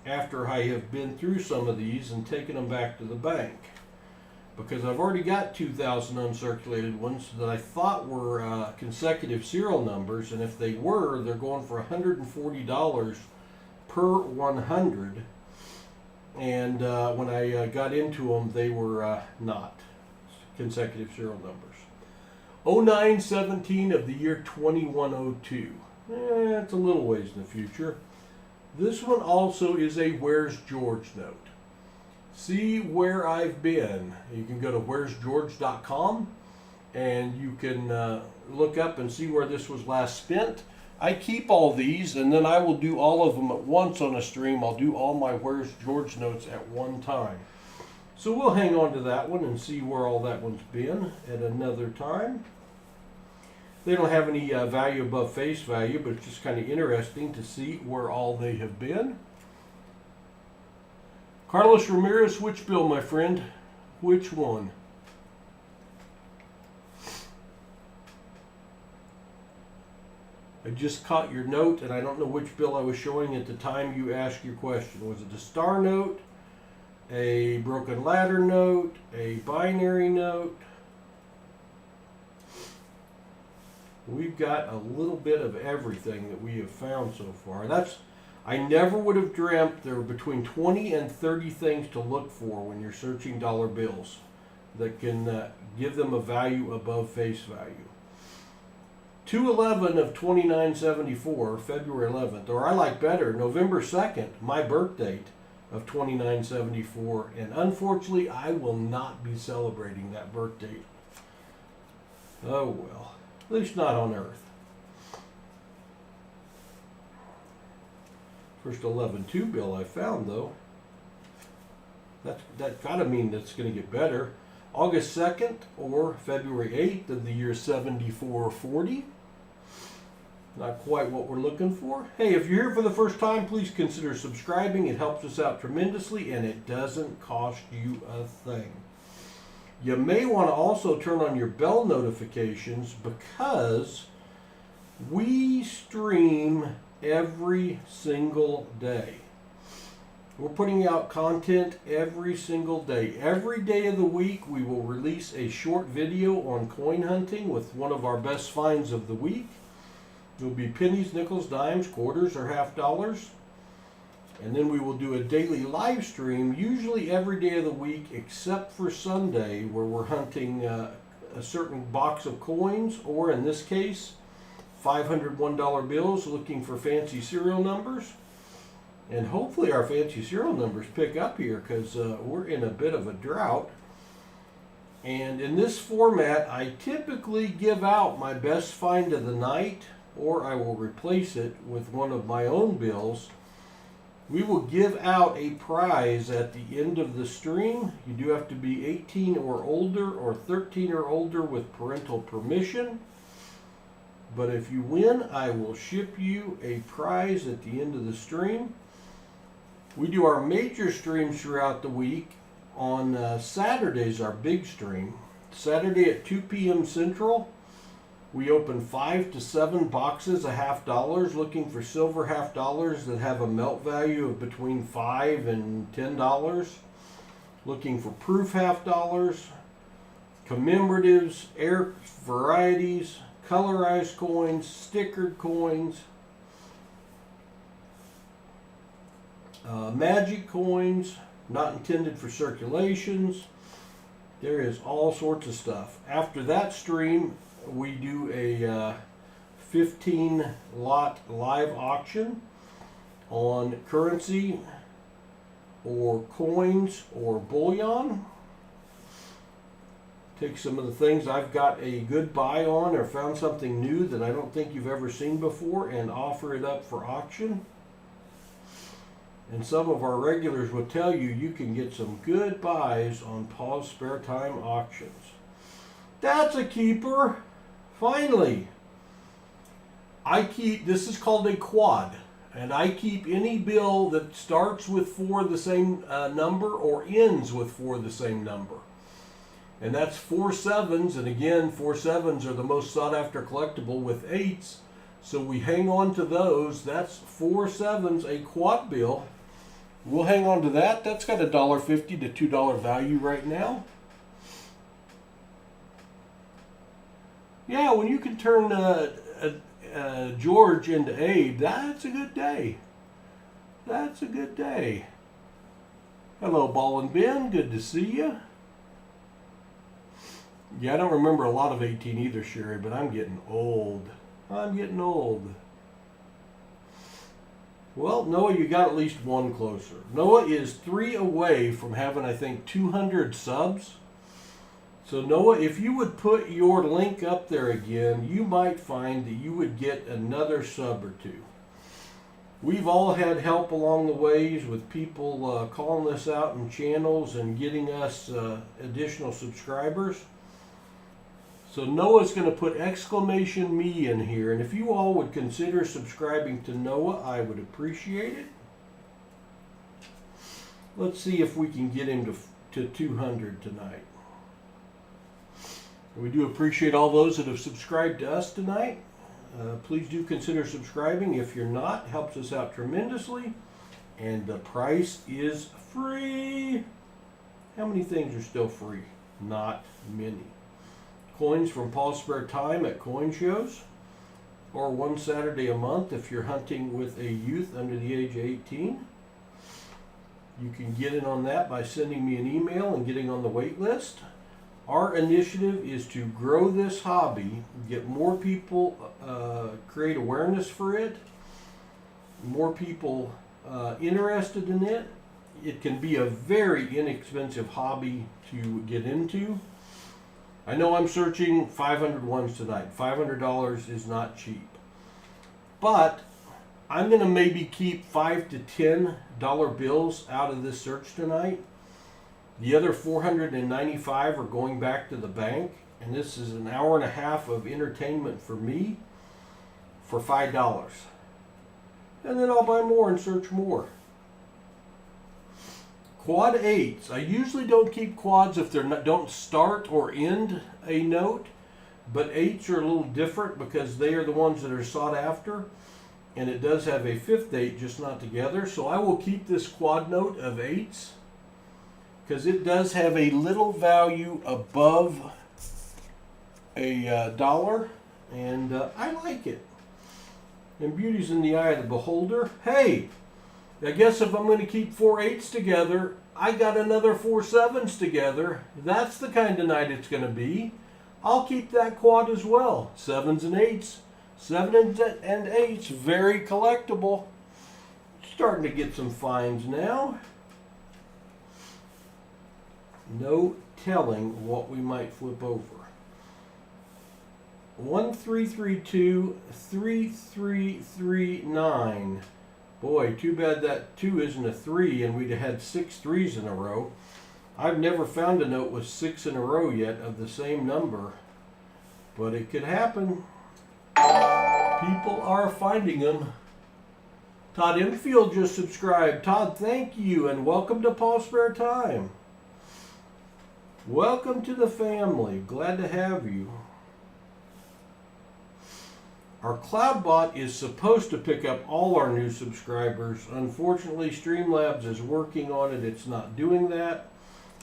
S1: after I have been through some of these and taken them back to the bank, because I've already got 2,000 uncirculated ones that I thought were consecutive serial numbers, and if they were, they're going for $140 per 100. And when I got into them, they were not consecutive serial numbers. 0917 of the year 2102. It's a little ways in the future. This one also is a Where's George note. See where I've been. You can go to where'sgeorge.com and you can look up and see where this was last spent. I keep all these, and then I will do all of them at once on a stream. I'll do all my Where's George notes at one time. So we'll hang on to that one and see where all that one's been at another time. They don't have any value above face value, but it's just kind of interesting to see where all they have been. Carlos Ramirez, which bill, my friend? Which one? I just caught your note, and I don't know which bill I was showing at the time you asked your question. Was it a star note, a broken ladder note, a binary note? We've got a little bit of everything that we have found so far. I never would have dreamt there were between 20 and 30 things to look for when you're searching dollar bills that can give them a value above face value. 2/11 of 2974, February 11th, or I like better, November 2nd, my birth date of 2974, and unfortunately I will not be celebrating that birth date. Oh well, at least not on Earth. First 11-2 bill I found, though. That gotta mean that's gonna get better. August 2nd or February 8th of the year 7440. Not quite what we're looking for. Hey, if you're here for the first time, please consider subscribing. It helps us out tremendously, and it doesn't cost you a thing. You may want to also turn on your bell notifications, because we stream every single day. We're putting out content every single day. Every day of the week we will release a short video on coin hunting with one of our best finds of the week. It will be pennies, nickels, dimes, quarters, or half dollars. And then we will do a daily live stream, usually every day of the week except for Sunday, where we're hunting a certain box of coins, or in this case, $501 bills, looking for fancy serial numbers. And hopefully our fancy serial numbers pick up here, because we're in a bit of a drought. And in this format, I typically give out my best find of the night, or I will replace it with one of my own bills. We will give out a prize at the end of the stream. You do have to be 18 or older, or 13 or older with parental permission. But if you win, I will ship you a prize at the end of the stream. We do our major streams throughout the week. On Saturdays, our big stream. Saturday at 2 p.m. Central, we open 5 to 7 boxes of half dollars, looking for silver half dollars that have a melt value of between $5 and $10. Looking for proof half dollars, commemoratives, air varieties, colorized coins, stickered coins. magic coins, not intended for circulations. There is all sorts of stuff. After that stream, we do a 15 lot live auction on currency or coins or bullion. Take some of the things I've got a good buy on or found something new that I don't think you've ever seen before and offer it up for auction. And some of our regulars will tell you you can get some good buys on PasSpareTime auctions. That's a keeper. Finally. This is called a quad. And I keep any bill that starts with 4 the same number or ends with 4 the same number. And that's 4 7s. And again, 4 7s are the most sought after collectible with 8s. So we hang on to those. That's 4 7s, a quad bill. We'll hang on to that. That's got a $1.50 to $2 value right now. Yeah, when you can turn George into Abe, that's a good day. That's a good day. Hello, Ball and Ben. Good to see you. Yeah, I don't remember a lot of 18 either, Sherry, but I'm getting old. I'm getting old. Well, Noah, you got at least one closer. Noah is 3 away from having, I think, 200 subs. So Noah, if you would put your link up there again, you might find that you would get another sub or 2. We've all had help along the ways with people calling us out in channels and getting us additional subscribers. So Noah's going to put exclamation me in here, and if you all would consider subscribing to Noah, I would appreciate it. Let's see if we can get him to 200 tonight. We do appreciate all those that have subscribed to us tonight. Please do consider subscribing. If you're not, it helps us out tremendously. And the price is free. How many things are still free? Not many. Coins from PasSpareTime at coin shows, or one Saturday a month if you're hunting with a youth under the age of 18. You can get in on that by sending me an email and getting on the wait list. Our initiative is to grow this hobby, get more people, create awareness for it, more people interested in it. It can be a very inexpensive hobby to get into. I know I'm searching 500 ones tonight. $500 is not cheap. But I'm going to maybe keep $5 to $10 bills out of this search tonight. The other 495 are going back to the bank. And this is an hour and a half of entertainment for me for $5. And then I'll buy more and search more. Quad 8s. I usually don't keep quads if they don't start or end a note, but 8s are a little different because they are the ones that are sought after, and it does have a 5th 8, just not together. So I will keep this quad note of 8s because it does have a little value above a dollar, and I like it. And beauty's in the eye of the beholder. Hey! I guess if I'm going to keep 4 8s together, I got another 4 7s together. That's the kind of night it's going to be. I'll keep that quad as well. 7s and 8s. 7s and 8s, very collectible. Starting to get some finds now. No telling what we might flip over. 1332 3339. Boy, too bad that 2 isn't a 3 and we'd have had 6 3s in a row. I've never found a note with 6 in a row yet of the same number, but it could happen. People are finding them. Todd Infield just subscribed. Todd, thank you, and welcome to PasSpareTime. Welcome to the family. Glad to have you. Our CloudBot is supposed to pick up all our new subscribers. Unfortunately, Streamlabs is working on it. It's not doing that.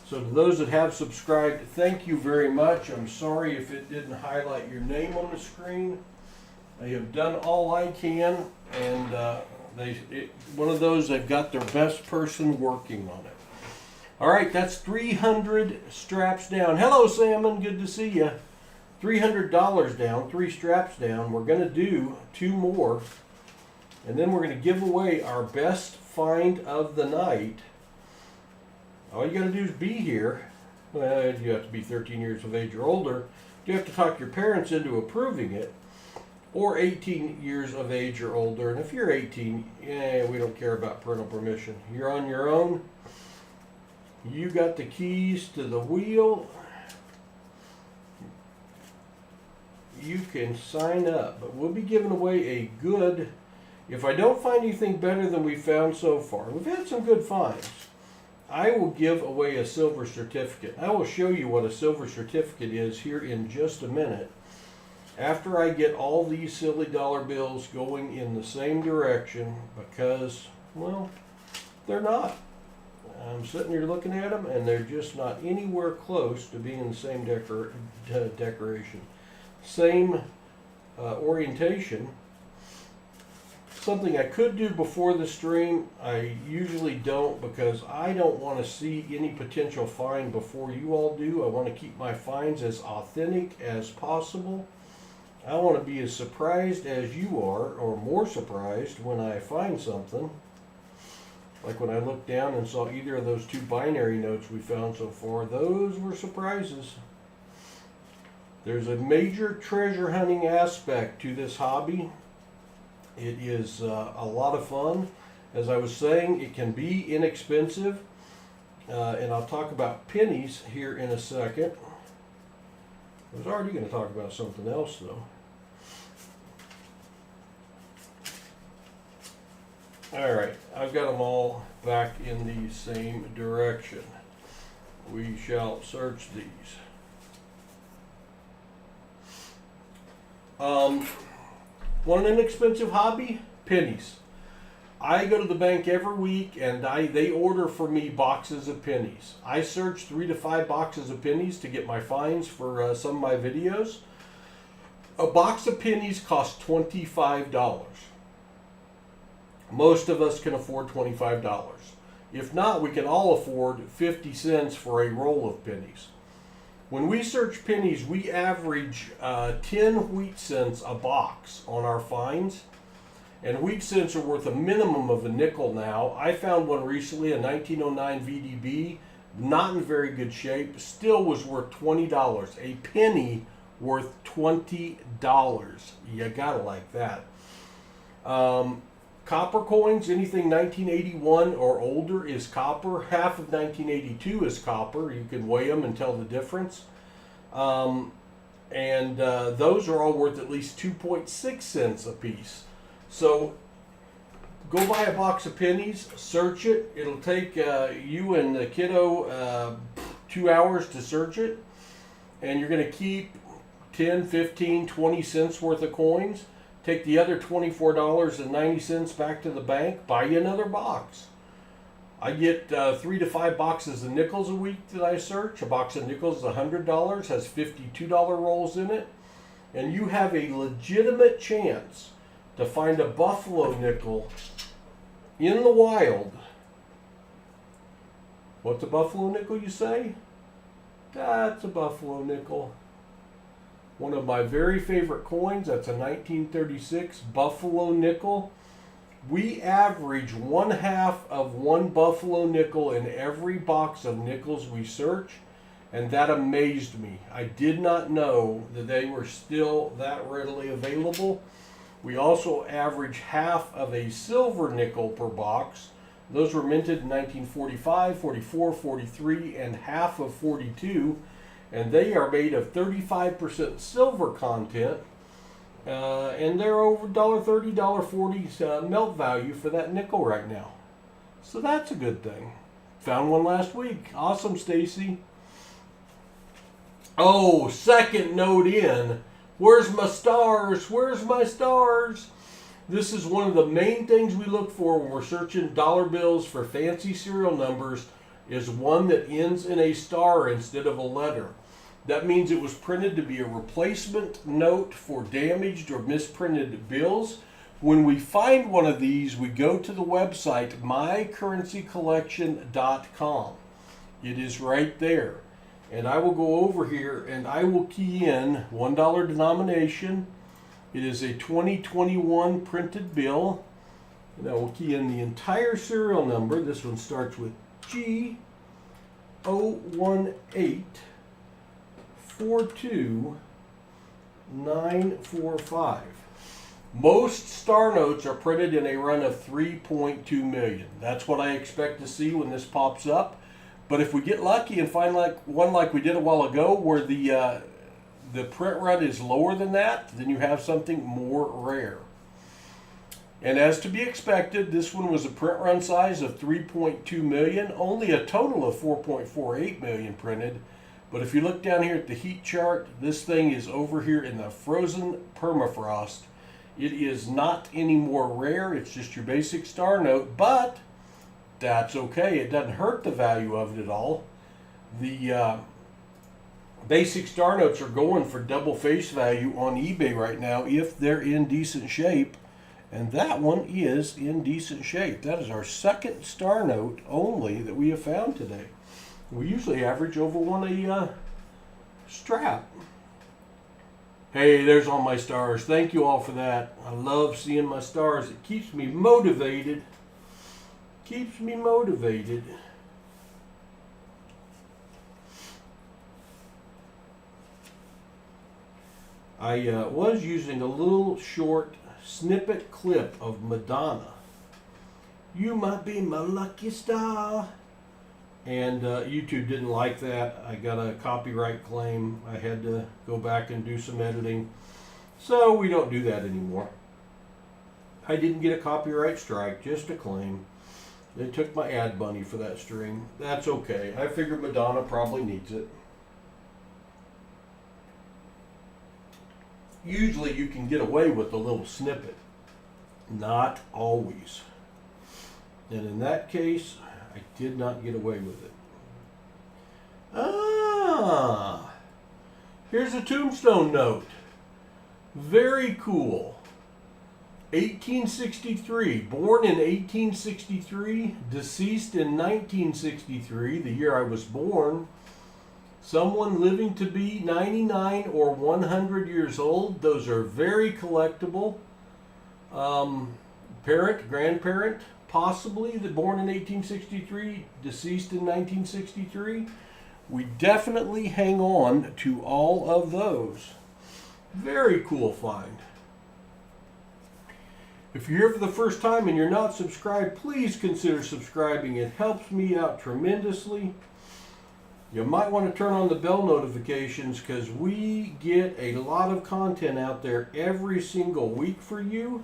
S1: So to those that have subscribed, thank you very much. I'm sorry if it didn't highlight your name on the screen. I have done all I can, and One of those, they've got their best person working on it. All right, that's 300 straps down. Hello, Salmon. Good to see you. $300 down, 3 straps down. We're going to do 2 more, and then we're going to give away our best find of the night. All you got to do is be here. Well, you have to be 13 years of age or older. You have to talk your parents into approving it, or 18 years of age or older. And if you're 18, we don't care about parental permission. You're on your own. You got the keys to the wheel. You can sign up, but we'll be giving away a good, if I don't find anything better than we found so far, we've had some good finds, I will give away a silver certificate. I will show you what a silver certificate is here in just a minute, after I get all these silly dollar bills going in the same direction, because, well, they're not. I'm sitting here looking at them, and they're just not anywhere close to being the same decoration. Same orientation. Something I could do before the stream, I usually don't, because I don't want to see any potential find before you all do. I want to keep my finds as authentic as possible. I want to be as surprised as you are, or more surprised, when I find something. Like when I looked down and saw either of those 2 binary notes we found so far. Those were surprises. There's a major treasure hunting aspect to this hobby. It is a lot of fun. As I was saying, it can be inexpensive. And I'll talk about pennies here in a second. I was already going to talk about something else, though. All right, I've got them all back in the same direction. We shall search these. Want an inexpensive hobby? Pennies. I go to the bank every week, and they order for me boxes of pennies. I search 3 to 5 boxes of pennies to get my finds for some of my videos. A box of pennies costs $25. Most of us can afford $25. If not, we can all afford 50 cents for a roll of pennies. When we search pennies, we average 10 wheat cents a box on our finds. And wheat cents are worth a minimum of a nickel now. I found one recently, a 1909 VDB, not in very good shape, still was worth $20. A penny worth $20. You gotta like that. Copper coins, anything 1981 or older is copper. Half of 1982 is copper. You can weigh them and tell the difference. Those are all worth at least 2.6 cents a piece. So go buy a box of pennies, search it. It'll take you and the kiddo 2 hours to search it. And you're going to keep 10, 15, 20 cents worth of coins. Take the other $24.90 back to the bank, buy you another box. I get 3 to 5 boxes of nickels a week that I search. A box of nickels is $100, has $52 rolls in it. And you have a legitimate chance to find a buffalo nickel in the wild. What's a buffalo nickel, you say? That's a buffalo nickel. One of my very favorite coins, that's a 1936 buffalo nickel. We average 1/2 of 1 buffalo nickel in every box of nickels we search, and that amazed me. I did not know that they were still that readily available. We also average 1/2 of a silver nickel per box. Those were minted in 1945, 44, 43, and 1/2 of 42. And they are made of 35% silver content, and they're over $1.30, $1.40 melt value for that nickel right now. So that's a good thing. Found one last week. Awesome, Stacy. Oh, second note in. Where's my stars? Where's my stars? This is one of the main things we look for when we're searching dollar bills for fancy serial numbers, is one that ends in a star instead of a letter. That means it was printed to be a replacement note for damaged or misprinted bills. When we find one of these, we go to the website mycurrencycollection.com. It is right there. And I will go over here and I will key in $1 denomination. It is a 2021 printed bill. And I will key in the entire serial number. This one starts with G01842-945. Most star notes are printed in a run of 3.2 million. That's what I expect to see when this pops up. But if we get lucky and find one like we did a while ago where the print run is lower than that, then you have something more rare. And as to be expected, this one was a print run size of 3.2 million, only a total of 4.48 million printed. But if you look down here at the heat chart, this thing is over here in the frozen permafrost. It is not any more rare, it's just your basic star note, but that's okay. It doesn't hurt the value of it at all. The basic star notes are going for double face value on eBay right now if they're in decent shape. And that one is in decent shape. That is our second star note only that we have found today. We usually average over one a strap. Hey, there's all my stars. Thank you all for that. I love seeing my stars. It keeps me motivated. Keeps me motivated. I was using a little short snippet clip of Madonna. You might be my lucky star. And YouTube didn't like that. I got a copyright claim. I had to go back and do some editing. So we don't do that anymore. I didn't get a copyright strike, just a claim. They took my ad money for that string. That's okay. I figured Madonna probably needs it. Usually you can get away with a little snippet. Not always. And in that case, I did not get away with it. Ah! Here's a Tombstone note. Very cool. 1863, born in 1863, deceased in 1963, the year I was born. Someone living to be 99 or 100 years old. Those are very collectible. Parent, grandparent, possibly, born in 1863, deceased in 1963. We definitely hang on to all of those. Very cool find. If you're here for the first time and you're not subscribed, please consider subscribing. It helps me out tremendously. You might want to turn on the bell notifications because we get a lot of content out there every single week for you.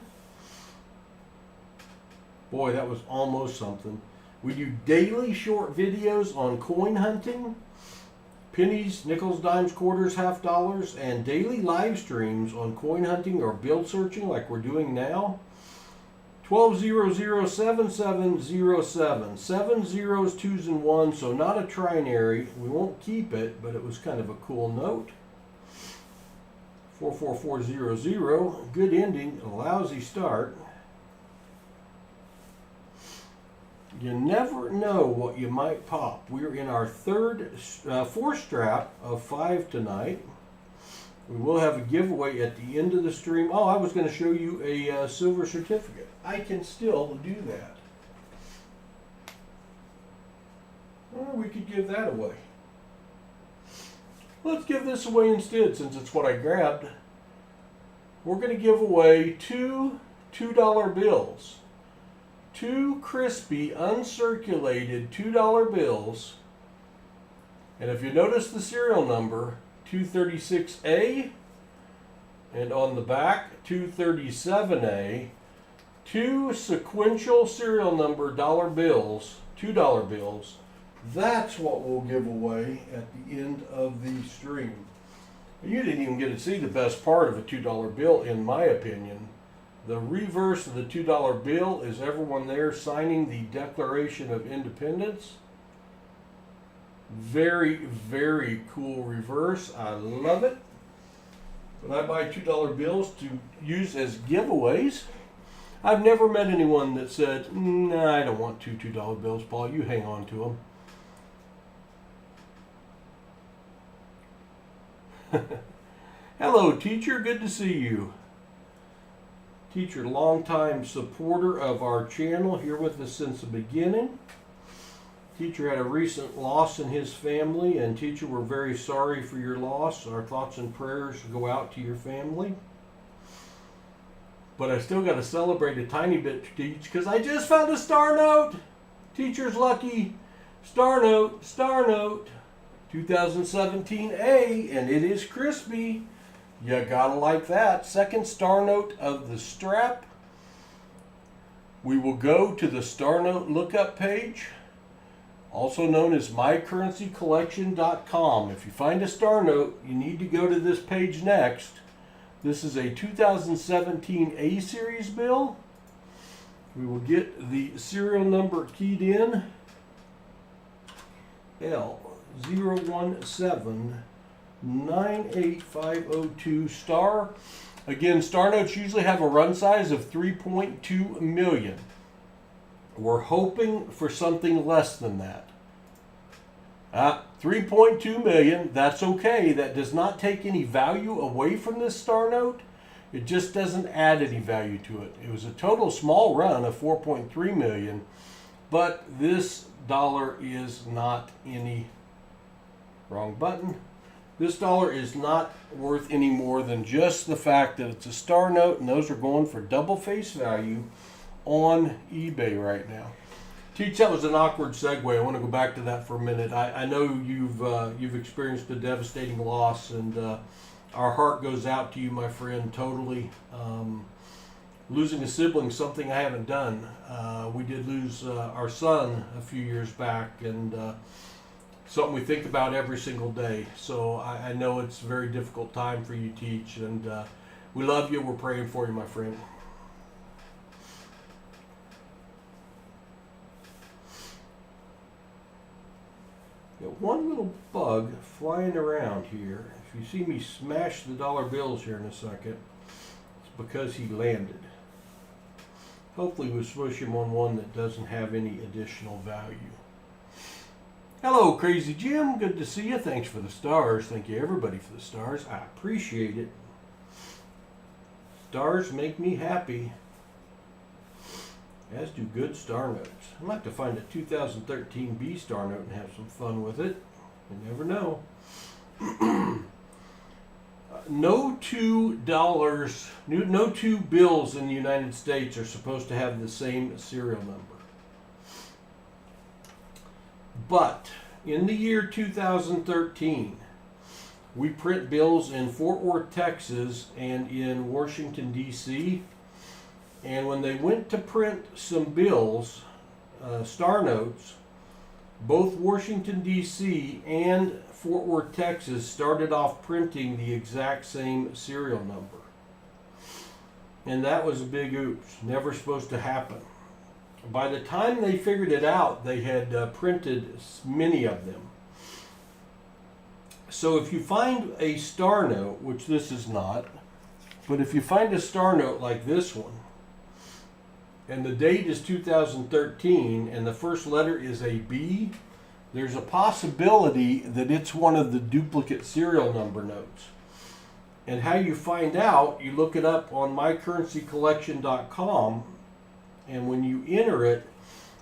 S1: Boy, that was almost something. We do daily short videos on coin hunting, pennies, nickels, dimes, quarters, half dollars, and daily live streams on coin hunting or bill searching like we're doing now. 12007707. 7 zeros, 2s, and 1s, so not a trinary. We won't keep it, but it was kind of a cool note. 44400. Good ending, a lousy start. You never know what you might pop. We're in our fourth strap of 5 tonight. We will have a giveaway at the end of the stream. Oh, I was going to show you a silver certificate. I can still do that. Or we could give that away. Let's give this away instead since it's what I grabbed. We're going to give away two $2 bills. Two crispy, uncirculated $2 bills. And if you notice the serial number, 236A, and on the back, 237A, two sequential serial number $2 bills. That's what we'll give away at the end of the stream. You didn't even get to see the best part of a $2 bill, in my opinion. The reverse of the $2 bill is everyone there signing the Declaration of Independence. Very, very cool reverse. I love it. But I buy $2 bills to use as giveaways. I've never met anyone that said, nah, I don't want two $2 bills, Paul. You hang on to them. Hello, teacher. Good to see you. Teacher, longtime supporter of our channel, here with us since the beginning. Teacher had a recent loss in his family, and teacher, we're very sorry for your loss. Our thoughts and prayers go out to your family. But I still got to celebrate a tiny bit, teach, because I just found a star note. Teacher's lucky. Star note, 2017A, and it is crispy. You gotta like that. Second star note of the strap. We will go to the star note lookup page, also known as mycurrencycollection.com. If you find a star note, you need to go to this page next. This is a 2017 A series bill. We will get the serial number keyed in. L01798502 star. Again, star notes usually have a run size of 3.2 million. We're hoping for something less than that. 3.2 million, that's okay. That does not take any value away from this star note. It just doesn't add any value to it. It was a total small run of 4.3 million, but this dollar is not any, wrong button. This dollar is not worth any more than just the fact that it's a star note, and those are going for double face value on eBay right now. Teach, that was an awkward segue. I want to go back to that for a minute. I know you've experienced a devastating loss, and our heart goes out to you, my friend, totally. Losing a sibling, something I haven't done. We did lose our son a few years back, and something we think about every single day. So I know it's a very difficult time for you, Teach, and we love you. We're praying for you, my friend. Got one little bug flying around here. If you see me smash the dollar bills here in a second, it's because he landed. Hopefully we'll swoosh him on one that doesn't have any additional value. Hello, Crazy Jim. Good to see you. Thanks for the stars. Thank you, everybody, for the stars. I appreciate it. Stars make me happy, as do good star notes. I'd like to find a 2013 B star note and have some fun with it. You never know. No $2, no two bills in the United States are supposed to have the same serial number. But in the year 2013, we print bills in Fort Worth, Texas, and in Washington, D.C., and when they went to print some bills, star notes, both Washington, D.C. and Fort Worth, Texas started off printing the exact same serial number. And that was a big oops. Never supposed to happen. By the time they figured it out, they had printed many of them. So if you find a star note, which this is not, but if you find a star note like this one, and the date is 2013, and the first letter is a B, there's a possibility that it's one of the duplicate serial number notes. And how you find out, you look it up on mycurrencycollection.com, and when you enter it,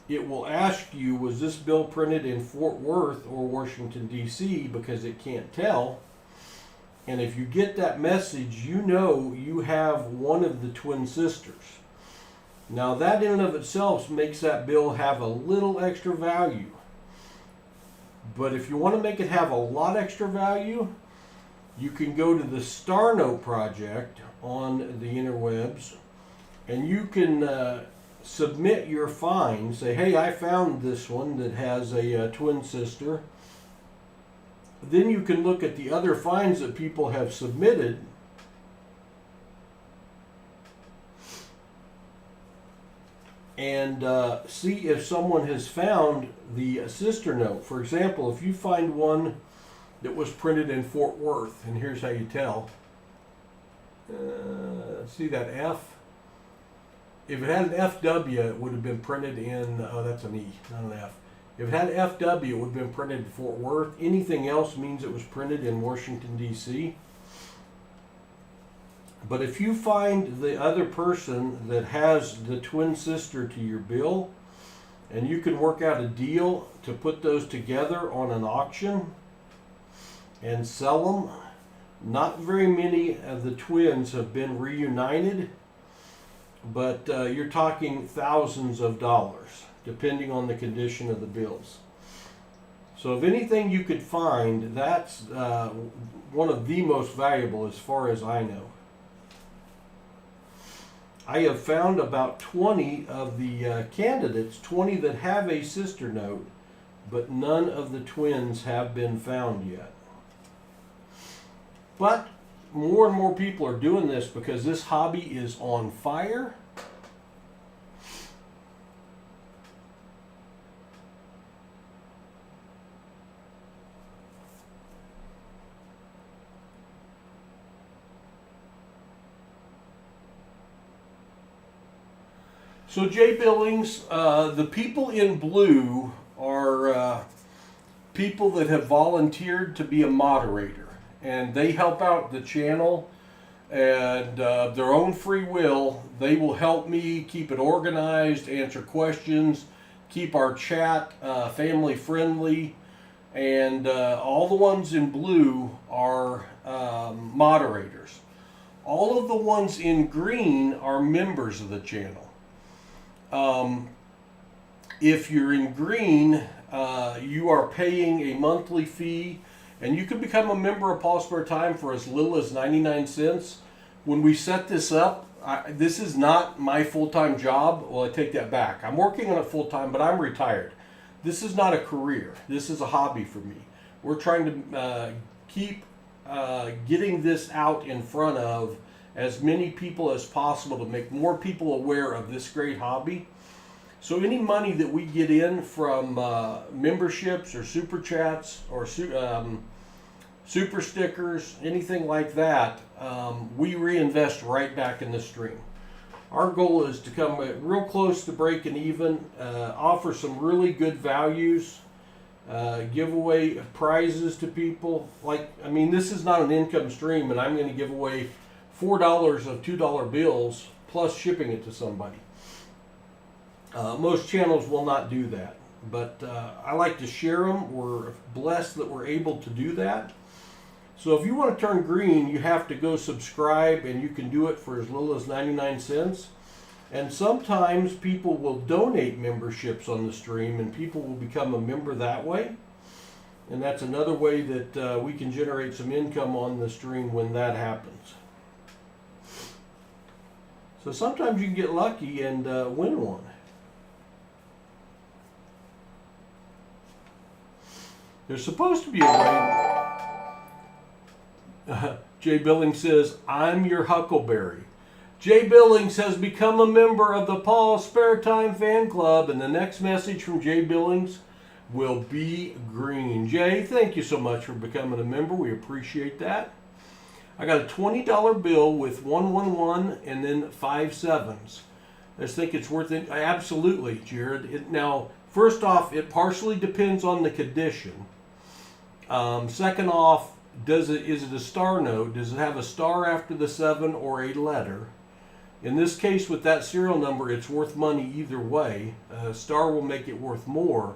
S1: it will ask you, was this bill printed in Fort Worth or Washington, D.C., because it can't tell. And if you get that message, you know you have one of the twin sisters. Now that in and of itself makes that bill have a little extra value. But if you want to make it have a lot extra value, you can go to the Star Note Project on the interwebs, and you can submit your find. Say, hey, I found this one that has a twin sister. Then you can look at the other finds that people have submitted, and see if someone has found the sister note. For example, if you find one that was printed in Fort Worth, and here's how you tell. See that F? if it had an FW, it would have been printed in, oh, that's an E, not an F. If it had an FW, it would have been printed in Fort Worth. Anything else means it was printed in Washington, D.C. But if you find the other person that has the twin sister to your bill, and you can work out a deal to put those together on an auction and sell them, not very many of the twins have been reunited, but you're talking thousands of dollars, depending on the condition of the bills. So if anything you could find, that's one of the most valuable as far as I know. I have found about 20 of the candidates, 20 that have a sister note, but none of the twins have been found yet. But more and more people are doing this because this hobby is on fire. So Jay Billings, the people in blue are people that have volunteered to be a moderator. And they help out the channel, and their own free will, they will help me keep it organized, answer questions, keep our chat family friendly, and all the ones in blue are moderators. All of the ones in green are members of the channel. If you're in green, you are paying a monthly fee. And you can become a member of PasSpareTime for as little as 99 cents. When we set this up, this is not my full-time job. Well, I take that back. I'm working on it full-time, but I'm retired. This is not a career. This is a hobby for me. We're trying to keep getting this out in front of as many people as possible to make more people aware of this great hobby. So any money that we get in from memberships or super chats or super stickers, anything like that, we reinvest right back in the stream. Our goal is to come real close to breaking even, offer some really good values, give away prizes to people. This is not an income stream, and I'm going to give away $4 of $2 bills plus shipping it to somebody. Most channels will not do that, but I like to share them. We're blessed that we're able to do that. So if you want to turn green, you have to go subscribe, and you can do it for as little as 99 cents. And sometimes people will donate memberships on the stream, and people will become a member that way. And that's another way that we can generate some income on the stream when that happens. So sometimes you can get lucky and win one. There's supposed to be a way. Jay Billings says, I'm your Huckleberry. Jay Billings has become a member of the PasSpareTime fan club, and the next message from Jay Billings will be green. Jay, thank you so much for becoming a member. We appreciate that. I got a $20 bill with 111 and then 5 sevens. I just think it's worth it. Absolutely, Jared. Now, first off, it partially depends on the condition. Second off, is it a star note? Does it have a star after the 7 or a letter? In this case, with that serial number, it's worth money either way. A star will make it worth more.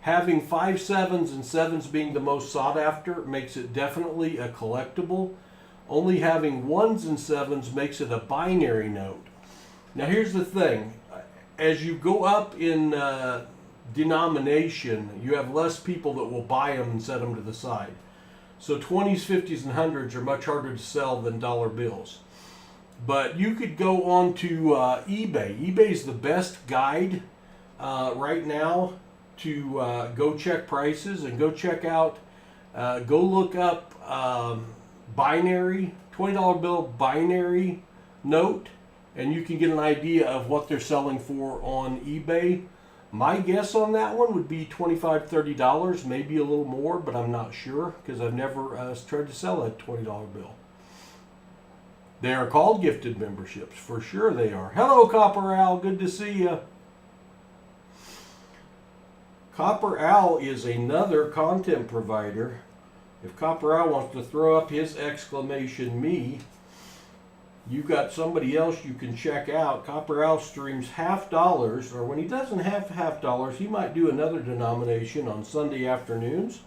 S1: Having 5 sevens and 7s being the most sought after makes it definitely a collectible. Only having 1s and 7s makes it a binary note. Now here's the thing. As you go up in denomination, you have less people that will buy them and set them to the side. So 20s, 50s, and 100s are much harder to sell than dollar bills. But you could go on to eBay. eBay is the best guide right now to go check prices and go check out, go look up binary, $20 bill binary note, and you can get an idea of what they're selling for on eBay. My guess on that one would be $25, $30, maybe a little more, but I'm not sure because I've never tried to sell a $20 bill. They are called gifted memberships. For sure they are. Hello, Copper Owl. Good to see you. Copper Owl is another content provider. If Copper Owl wants to throw up his exclamation me, you've got somebody else you can check out. Copper Owl streams $50, or when he doesn't have $50, he might do another denomination on Sunday afternoons.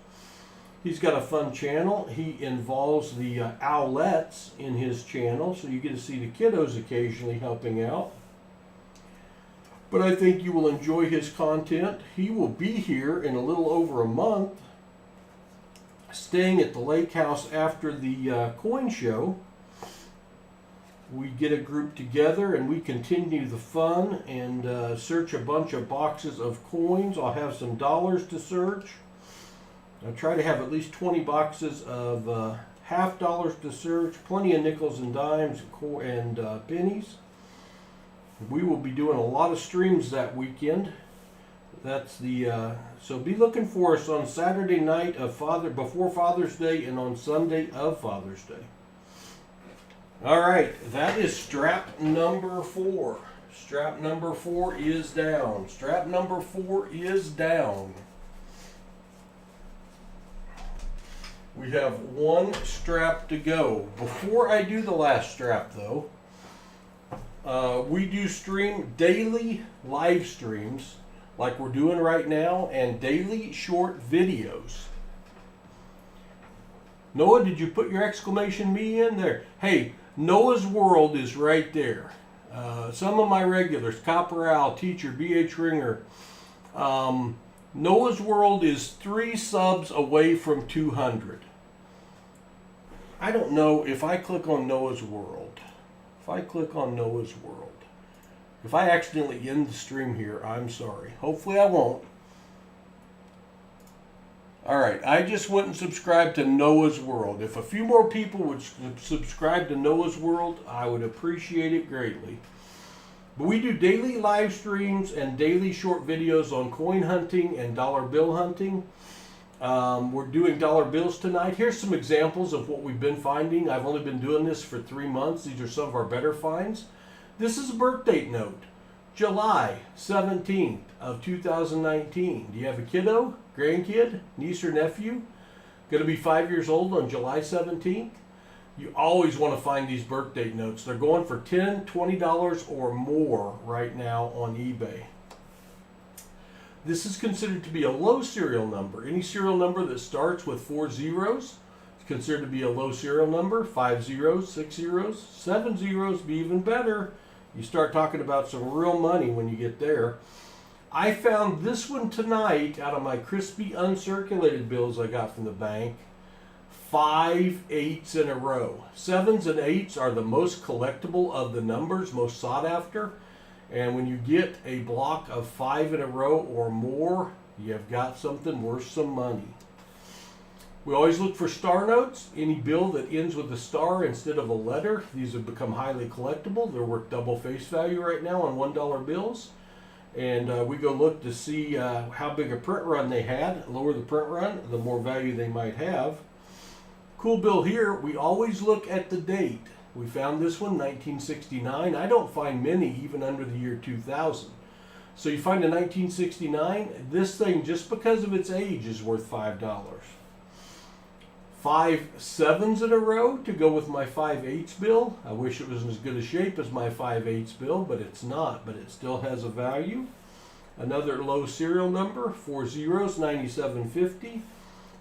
S1: He's got a fun channel. He involves the owlets in his channel, so you get to see the kiddos occasionally helping out. But I think you will enjoy his content. He will be here in a little over a month, staying at the lake house after the coin show. We get a group together and we continue the fun and search a bunch of boxes of coins. I'll have some dollars to search. I try to have at least 20 boxes of half dollars to search, plenty of nickels and dimes and pennies. We will be doing a lot of streams that weekend. That's the so be looking for us on Saturday night of before Father's Day and on Sunday of Father's Day. All right, that is strap number 4. Strap number 4 is down. Strap number 4 is down. We have one strap to go. Before I do the last strap, though, we do stream daily live streams like we're doing right now and daily short videos. Noah, did you put your exclamation me in there? Hey, Noah's World is right there. Some of my regulars, Copper Owl, Teacher, B.H. Ringer. Noah's World is 3 subs away from 200. I don't know if I click on Noah's World. If I accidentally end the stream here, I'm sorry. Hopefully I won't. Alright, I just went and subscribed to Noah's World. If a few more people would subscribe to Noah's World, I would appreciate it greatly. But we do daily live streams and daily short videos on coin hunting and dollar bill hunting. We're doing dollar bills tonight. Here's some examples of what we've been finding. I've only been doing this for 3 months. These are some of our better finds. This is a birth date note. July 17th of 2019. Do you have a kiddo, grandkid, niece or nephew going to be 5 years old on July 17th? You always want to find these birth date notes. They're going for $10, $20 or more right now on eBay. This is considered to be a low serial number. Any serial number that starts with 4 zeros is considered to be a low serial number. 5 zeros, 6 zeros, 7 zeros be even better. You start talking about some real money when you get there. I found this one tonight out of my crispy uncirculated bills I got from the bank. 5 8s in a row. 7s and 8s are the most collectible of the numbers, most sought after. And when you get a block of 5 in a row or more, you've got something worth some money. We always look for star notes. Any bill that ends with a star instead of a letter, these have become highly collectible. They're worth double face value right now on $1 bills. And we go look to see how big a print run they had. Lower the print run, the more value they might have. Cool bill here, we always look at the date. We found this one, 1969. I don't find many even under the year 2000. So you find a 1969, this thing, just because of its age, is worth $5. 5 7s in a row to go with my 5 8s bill. I wish it was in as good a shape as my 5 8s bill, but it's not. But it still has a value. Another low serial number, 4 zeros, 97.50.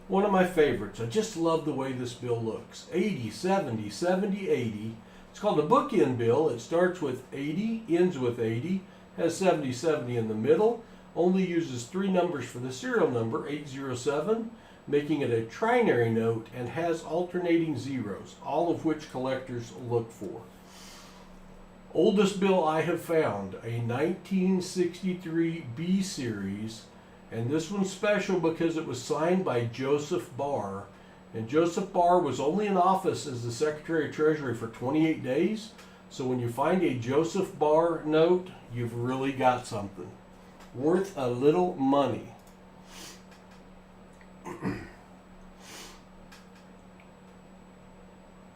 S1: One of my favorites. I just love the way this bill looks. 80, 70, 70, 80. It's called a bookend bill. It starts with 80, ends with 80, has 70, 70 in the middle, only uses 3 numbers for the serial number, 807, making it a trinary note, and has alternating zeros, all of which collectors look for. Oldest bill I have found, a 1963 B series. And this one's special because it was signed by Joseph Barr. And Joseph Barr was only in office as the Secretary of Treasury for 28 days. So when you find a Joseph Barr note, you've really got something. Worth a little money.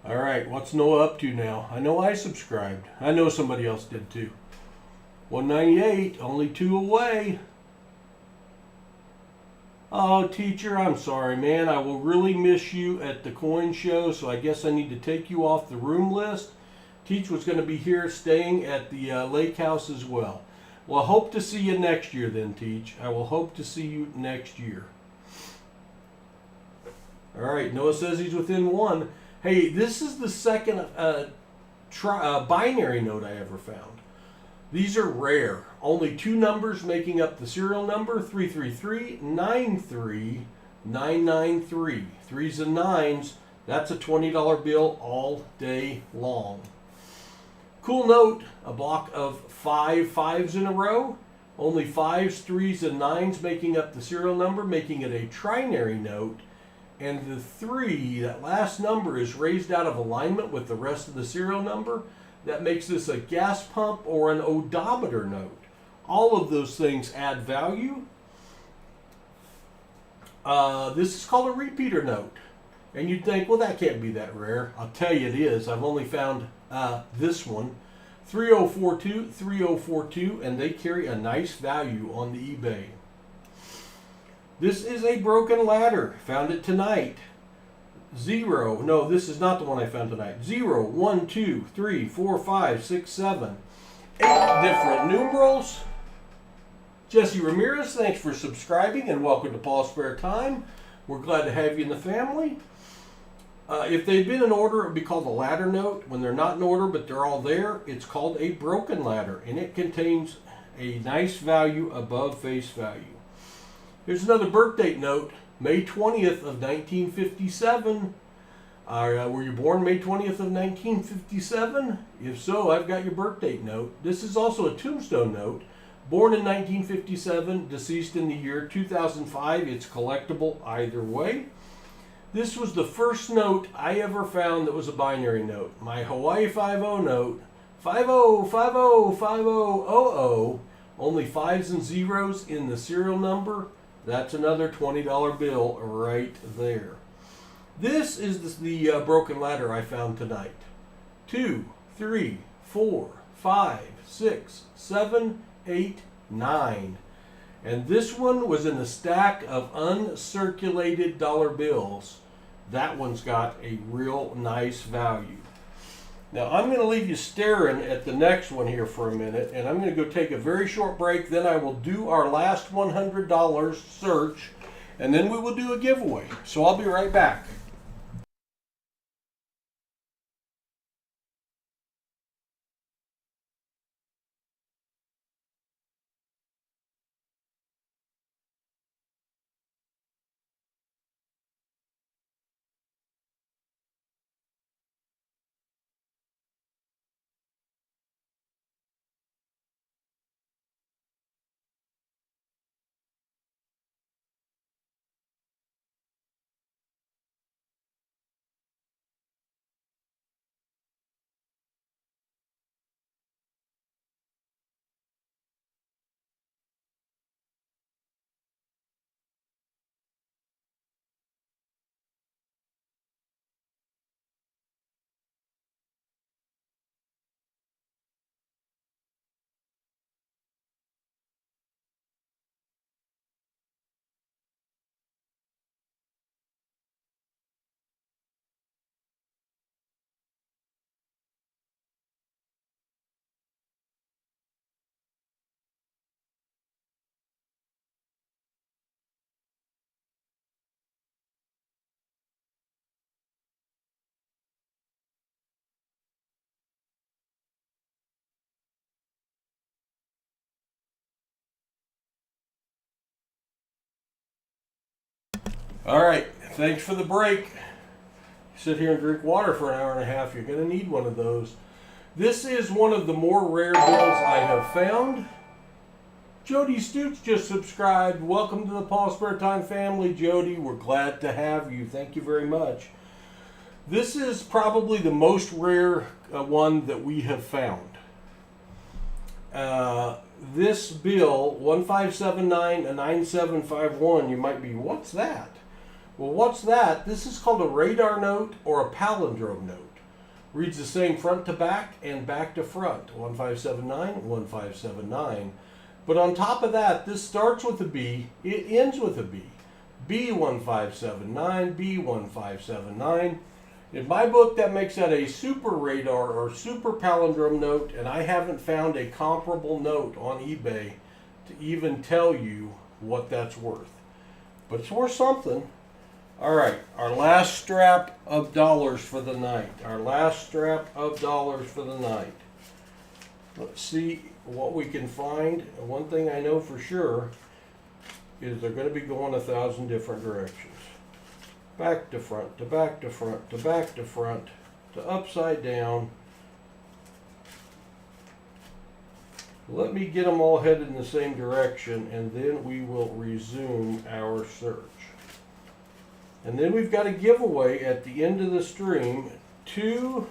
S1: All right, what's Noah up to now? I know I subscribed. I know somebody else did too. 198, only 2 away. Oh, teacher, I'm sorry, man. I will really miss you at the coin show, so I guess I need to take you off the room list. Teach was going to be here staying at the lake house as well. Well, I hope to see you next year then, Teach. I will hope to see you next year. All right, Noah says he's within 1. Hey, this is the second binary note I ever found. These are rare. Only 2 numbers making up the serial number, 333-93993. 3s and 9s, that's a $20 bill all day long. Cool note, a block of 5 5s in a row. Only 5s, 3s, and 9s making up the serial number, making it a trinary note. And the 3, that last number, is raised out of alignment with the rest of the serial number. That makes this a gas pump or an odometer note. All of those things add value. This is called a repeater note. And you'd think, well, that can't be that rare. I'll tell you it is. I've only found this one. 3042, 3042, and they carry a nice value on the eBay. This is a broken ladder. Found it tonight. 0. No, this is not the one I found tonight. 0, 1, 2, 3, 4, 5, 6, 7. 8 different numerals. Jesse Ramirez, thanks for subscribing and welcome to PasSpareTime. We're glad to have you in the family. If they'd been in order, it would be called a ladder note. When they're not in order, but they're all there, it's called a broken ladder, and it contains a nice value above face value. Here's another birth date note, May 20th of 1957. Were you born May 20th of 1957? If so, I've got your birth date note. This is also a Tombstone note. Born in 1957, deceased in the year 2005. It's collectible either way. This was the first note I ever found that was a binary note. My Hawaii 5-0 note, 50505000, only 5s and 0s in the serial number. That's another $20 bill right there. This is the broken ladder I found tonight. 2, 3, 4, 5, 6, 7, 8, 9. And this one was in a stack of uncirculated dollar bills. That one's got a real nice value. Now I'm going to leave you staring at the next one here for a minute, and I'm going to go take a very short break. Then I will do our last $100 search, and then we will do a giveaway. So I'll be right back. All right, thanks for the break. Sit here and drink water for an hour and a half. You're going to need one of those. This is one of the more rare bills I have found. Jody Stoots just subscribed. Welcome to the PasSpareTime family, Jody. We're glad to have you. Thank you very much. This is probably the most rare one that we have found. This bill, 1579-9751, you might be, what's that? Well, what's that? This is called a radar note or a palindrome note. Reads the same front to back and back to front. 1579, 1579. But on top of that, this starts with a B, it ends with a B. B1579, B1579. In my book, that makes that a super radar or super palindrome note, and I haven't found a comparable note on eBay to even tell you what that's worth. But it's worth something. All right, our last strap of dollars for the night. Our last strap of dollars for the night. Let's see what we can find. One thing I know for sure is they're going to be going 1,000 different directions. Back to front, to back to front, to back to front, to upside down. Let me get them all headed in the same direction, and then we will resume our search. And then we've got a giveaway at the end of the stream, 2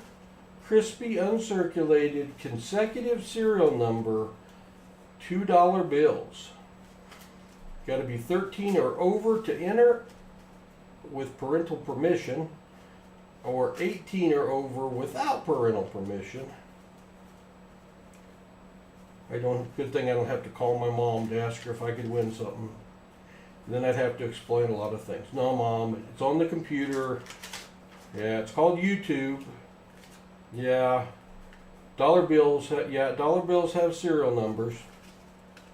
S1: crispy uncirculated consecutive serial number $2 bills. Got to be 13 or over to enter with parental permission, or 18 or over without parental permission. Good thing I don't have to call my mom to ask her if I could win something. Then I'd have to explain a lot of things. No, Mom, it's on the computer. Yeah, it's called YouTube. Yeah, dollar bills. Dollar bills have serial numbers.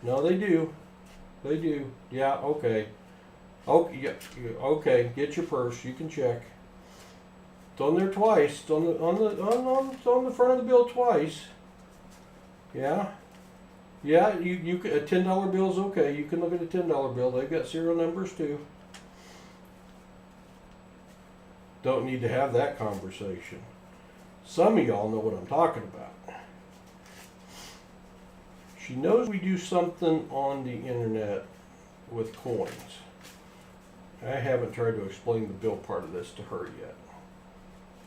S1: No, they do. They do. Yeah, okay. Okay, yeah, okay. Get your purse. You can check. It's on there twice. It's on the front of the bill twice. Yeah. Yeah, you a $10 bill's okay. You can look at a $10 bill. They've got serial numbers too. Don't need to have that conversation. Some of y'all know what I'm talking about. She knows we do something on the internet with coins. I haven't tried to explain the bill part of this to her yet.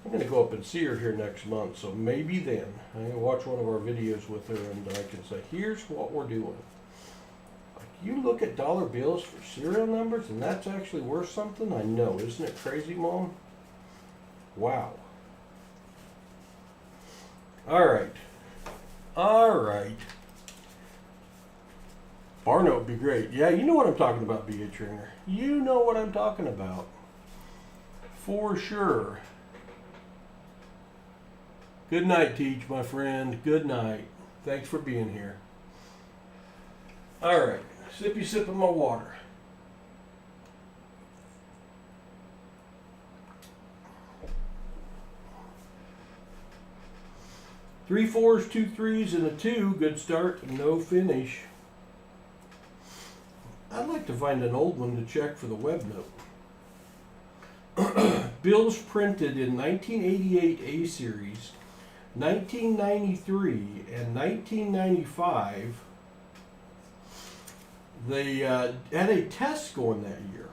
S1: I'm going to go up and see her here next month, so maybe then I'm going to watch one of our videos with her and I can say, here's what we're doing. Like, you look at dollar bills for serial numbers and that's actually worth something? I know, isn't it crazy, Mom? Wow. All right. Bar note would be great. Yeah, you know what I'm talking about, B.A. Tringer. You know what I'm talking about. For sure. Good night, Teach, my friend. Good night. Thanks for being here. All right. Sippy sip of my water. Three fours, 2 3s, and a 2. Good start. No finish. I'd like to find an old one to check for the web note. Bills printed in 1988 A series, 1993, and 1995. They had a test going that year.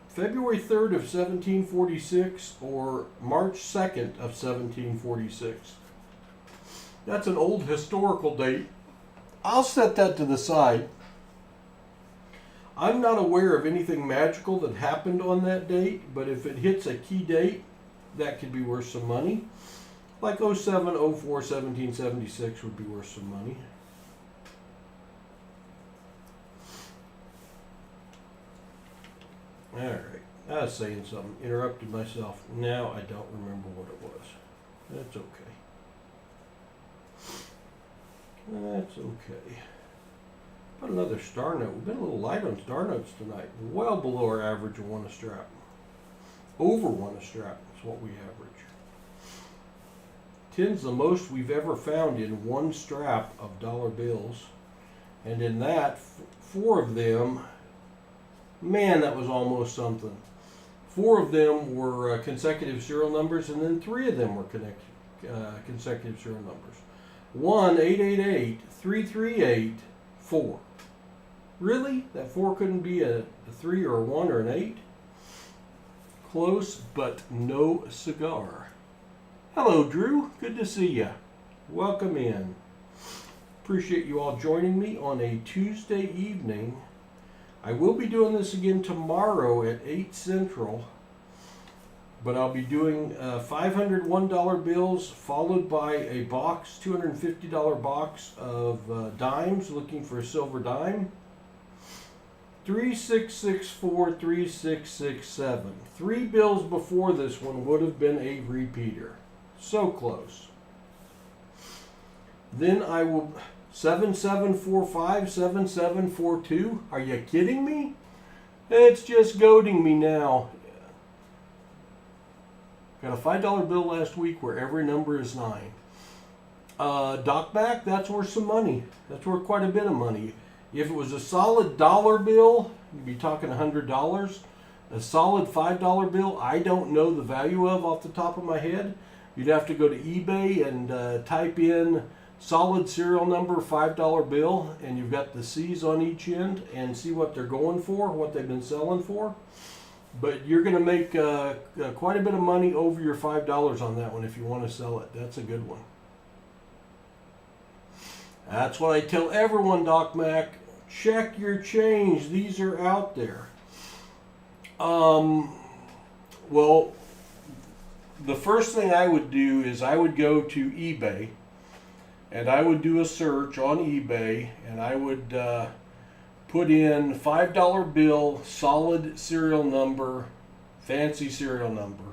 S1: February 3rd of 1746 or March 2nd of 1746. That's an old historical date. I'll set that to the side. I'm not aware of anything magical that happened on that date, but if it hits a key date, that could be worth some money. Like 07, 04, 1776 would be worth some money. All right, I was saying something, interrupted myself. Now I don't remember what it was. That's okay. That's okay. Put another star note. We've been a little light on star notes tonight. Well below our average of 1 a strap. Over 1 a strap is what we average. 10's the most we've ever found in 1 strap of dollar bills. And in that, 4 of them, man, that was almost something. 4 of them were consecutive serial numbers, and then 3 of them were consecutive serial numbers. 1, 888, 338, 4. Really? That 4 couldn't be a 3 or a 1 or an 8? Close, but no cigar. Hello, Drew. Good to see ya. Welcome in. Appreciate you all joining me on a Tuesday evening. I will be doing this again tomorrow at 8 Central. But I'll be doing $500 $1 bills followed by a box, $250 box of dimes, looking for a silver dime. 3664, 3667. 3 bills before this one would have been a repeater. So close. Then I will 7745, 7742. Are you kidding me? It's just goading me now. Got a $5 bill last week where every number is 9. Docback, that's worth some money. That's worth quite a bit of money. If it was a solid dollar bill, you'd be talking $100. A solid $5 bill, I don't know the value of off the top of my head. You'd have to go to eBay and type in solid serial number $5 bill, and you've got the C's on each end, and see what they're going for, what they've been selling for. But you're going to make quite a bit of money over your $5 on that one if you want to sell it. That's a good one. That's what I tell everyone, Doc Mac. Check your change. These are out there. Well, the first thing I would do is I would go to eBay, and I would do a search on eBay, and I would put in $5 bill, solid serial number, fancy serial number.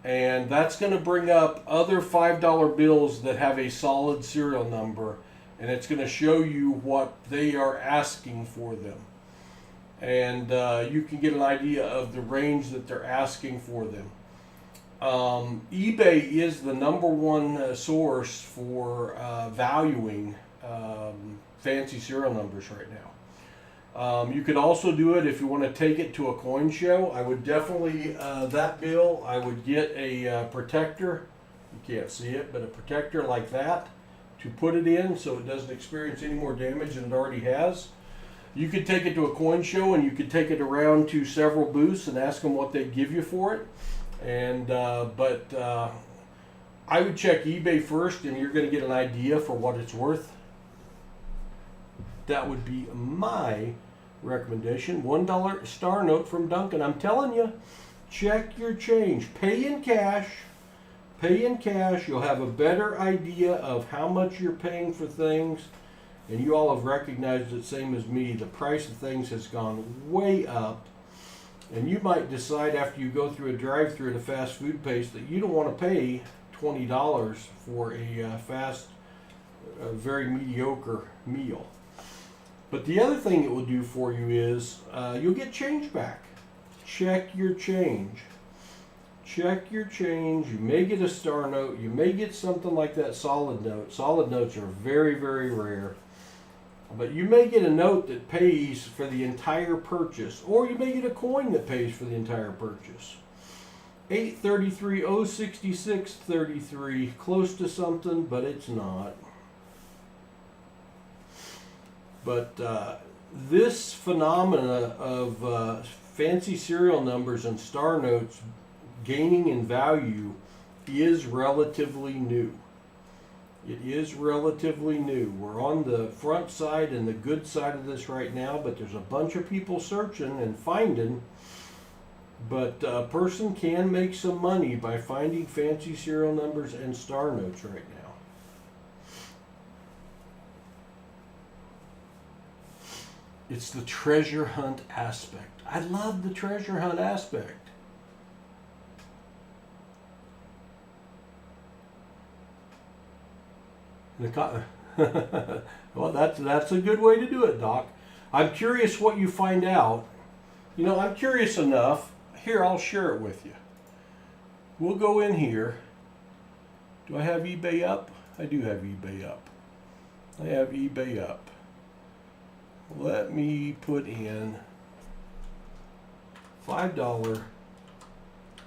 S1: And that's going to bring up other $5 bills that have a solid serial number, and it's going to show you what they are asking for them. And you can get an idea of the range that they're asking for them. eBay is the #1 source for valuing fancy serial numbers right now. You could also do it if you want to take it to a coin show. I would definitely, that bill, I would get a protector. You can't see it, but a protector like that to put it in so it doesn't experience any more damage than it already has. You could take it to a coin show, and you could take it around to several booths and ask them what they'd give you for it. And I would check eBay first, and you're going to get an idea for what it's worth. That would be my recommendation. $1 star note from Duncan. I'm telling you, check your change. Pay in cash. Pay in cash. You'll have a better idea of how much you're paying for things. And you all have recognized it, same as me, the price of things has gone way up. And you might decide after you go through a drive-thru at a fast food place that you don't want to pay $20 for a very mediocre meal. But the other thing it will do for you is you'll get change back. Check your change. Check your change. You may get a star note. You may get something like that solid note. Solid notes are very, very rare. But you may get a note that pays for the entire purchase, or you may get a coin that pays for the entire purchase. 833 066 33, close to something, but it's not. But this phenomena of fancy serial numbers and star notes gaining in value is relatively new. It is relatively new. We're on the front side and the good side of this right now, but there's a bunch of people searching and finding. But a person can make some money by finding fancy serial numbers and star notes right now. It's the treasure hunt aspect. I love the treasure hunt aspect. Well, that's a good way to do it, Doc. I'm curious what you find out. You know, I'm curious enough. Here, I'll share it with you. We'll go in here. Do I have eBay up? I do have eBay up. I have eBay up. Let me put in $5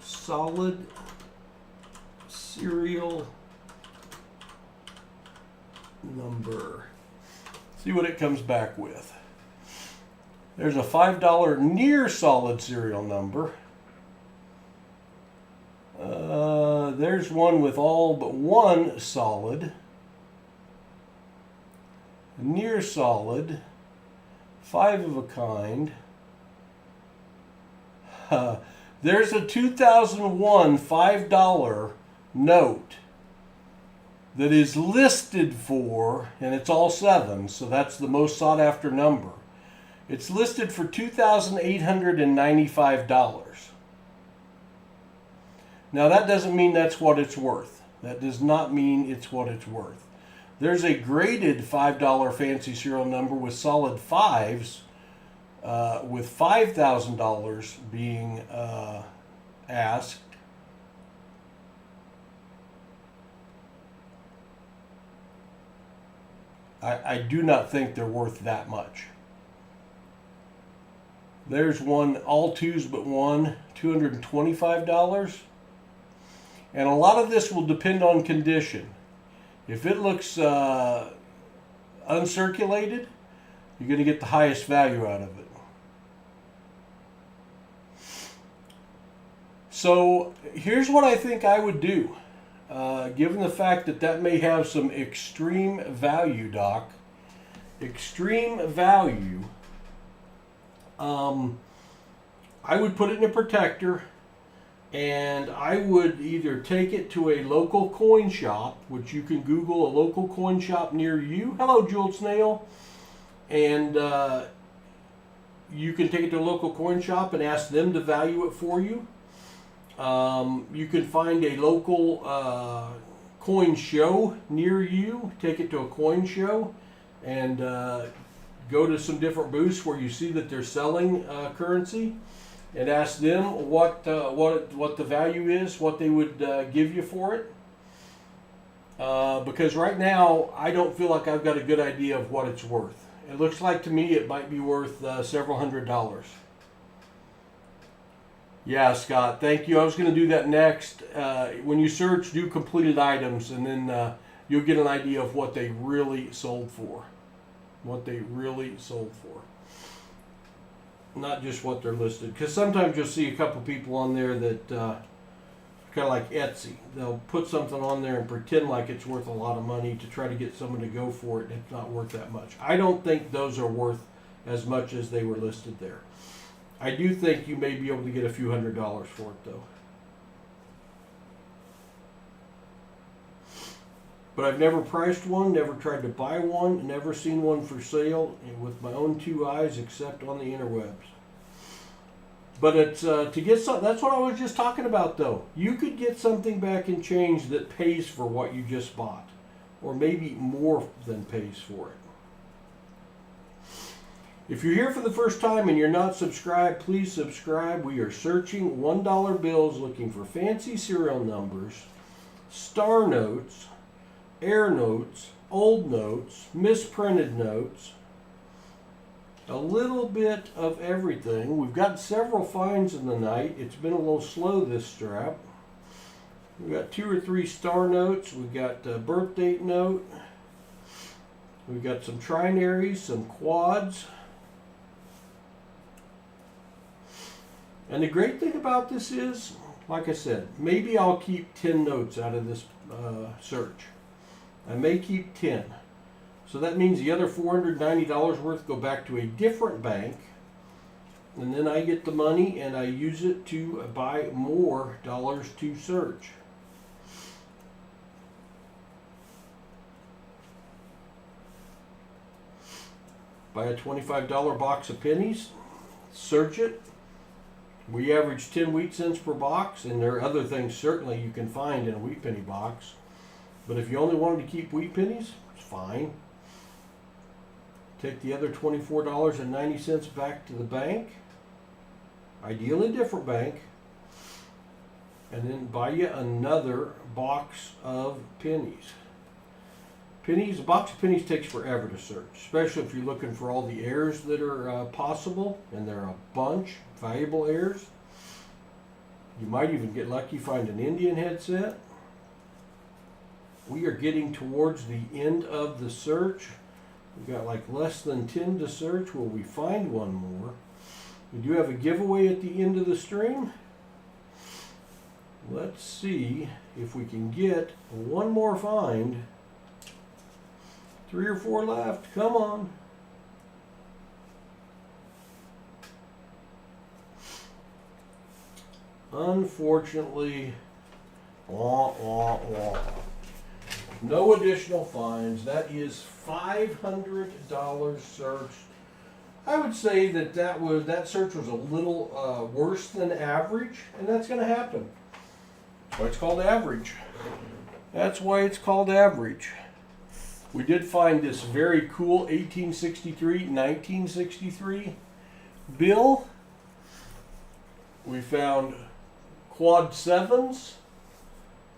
S1: solid serial number. See what it comes back with. There's a $5 near solid serial number. There's one with all but one solid. Near solid. 5 of a kind. There's a 2001 $5 note that is listed for, and it's all 7, so that's the most sought after number. It's listed for $2,895. Now that doesn't mean that's what it's worth. That does not mean it's what it's worth. There's a graded $5 fancy serial number with solid 5s with $5,000 being asked. I do not think they're worth that much. There's one, all 2s but 1, $225. And a lot of this will depend on condition. If it looks uncirculated, you're going to get the highest value out of it. So here's what I think I would do. Given the fact that that may have some extreme value, Doc. Extreme value. I would put it in a protector, and I would either take it to a local coin shop, which you can Google a local coin shop near you. Hello, Jeweled Snail. And you can take it to a local coin shop and ask them to value it for you. You can find a local coin show near you, take it to a coin show, and go to some different booths where you see that they're selling currency, and ask them what the value is, what they would give you for it. Because right now, I don't feel like I've got a good idea of what it's worth. It looks like to me it might be worth several $100s. Yeah, Scott, thank you. I was going to do that next. When you search, do completed items, and then you'll get an idea of what they really sold for. What they really sold for. Not just what they're listed. Because sometimes you'll see a couple people on there that, kind of like Etsy, they'll put something on there and pretend like it's worth a lot of money to try to get someone to go for it, and it's not worth that much. I don't think those are worth as much as they were listed there. I do think you may be able to get a few $100s for it, though. But I've never priced one, never tried to buy one, never seen one for sale with my own 2 eyes except on the interwebs. But it's to get some. That's what I was just talking about, though. You could get something back in change that pays for what you just bought, or maybe more than pays for it. If you're here for the first time and you're not subscribed, please subscribe. We are searching $1 bills, looking for fancy serial numbers, star notes, air notes, old notes, misprinted notes, a little bit of everything. We've got several finds in the night. It's been a little slow, this strap. We've got 2 or 3 star notes. We've got a birth date note. We've got some trinaries, some quads. And the great thing about this is, like I said, maybe I'll keep 10 notes out of this search. I may keep 10. So that means the other $490 worth go back to a different bank. And then I get the money and I use it to buy more dollars to search. Buy a $25 box of pennies, search it. We average 10 wheat cents per box, and there are other things certainly you can find in a wheat penny box. But if you only wanted to keep wheat pennies, it's fine. Take the other $24.90 back to the bank, ideally a different bank, and then buy you another box of pennies. Pennies, a box of pennies takes forever to search, especially if you're looking for all the heirs that are possible, and there are a bunch, valuable heirs. You might even get lucky, find an Indian headset. We are getting towards the end of the search. We've got like less than 10 to search. Will we find one more? We do have a giveaway at the end of the stream. Let's see if we can get one more find. 3 or 4 left. Come on. unfortunately, wah, wah, wah. No additional fines. That is $500 searched. I would say that search was a little worse than average, and that's going to happen. That's why it's called average. That's why it's called average. We did find this very cool 1963 bill. We found quad 7s,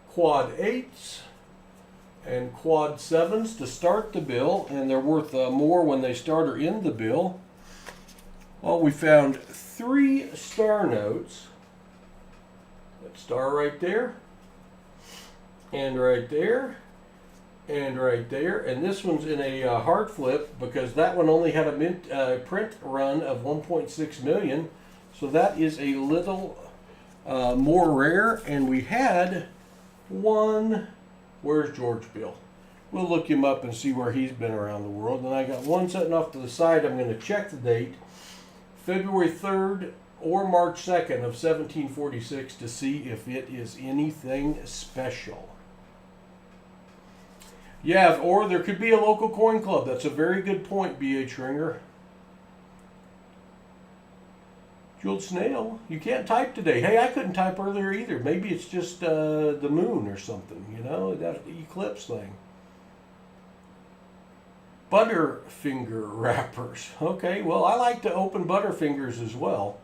S1: quad 8s, and quad 7s to start the bill, and they're worth more when they start or end the bill. Well, we found 3 star notes. That star right there, and right there, and right there, and this one's in a hard flip because that one only had a print run of 1.6 million, so that is a little more rare. And we had one. Where's George Bill? We'll look him up and see where he's been around the world. And I got one sitting off to the side. I'm going to check the date, February 3rd or March 2nd of 1746, to see if it is anything special. Yeah, or there could be a local coin club. That's a very good point, B.H. Ringer. Jeweled Snail, you can't type today. Hey, I couldn't type earlier either. Maybe it's just the moon or something, you know, that eclipse thing. Butterfinger wrappers. Okay, well, I like to open Butterfingers as well,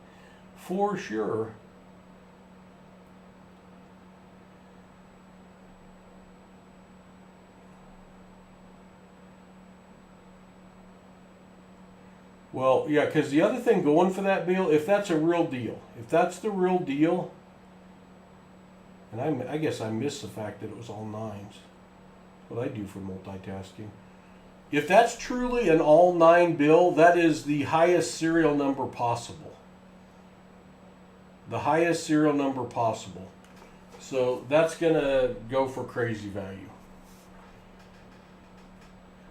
S1: for sure. Well, yeah, because the other thing going for that bill, if that's a real deal, if that's the real deal, and I guess I missed the fact that it was all 9s. That's what I do for multitasking. If that's truly an all 9 bill, that is the highest serial number possible. The highest serial number possible. So that's going to go for crazy value.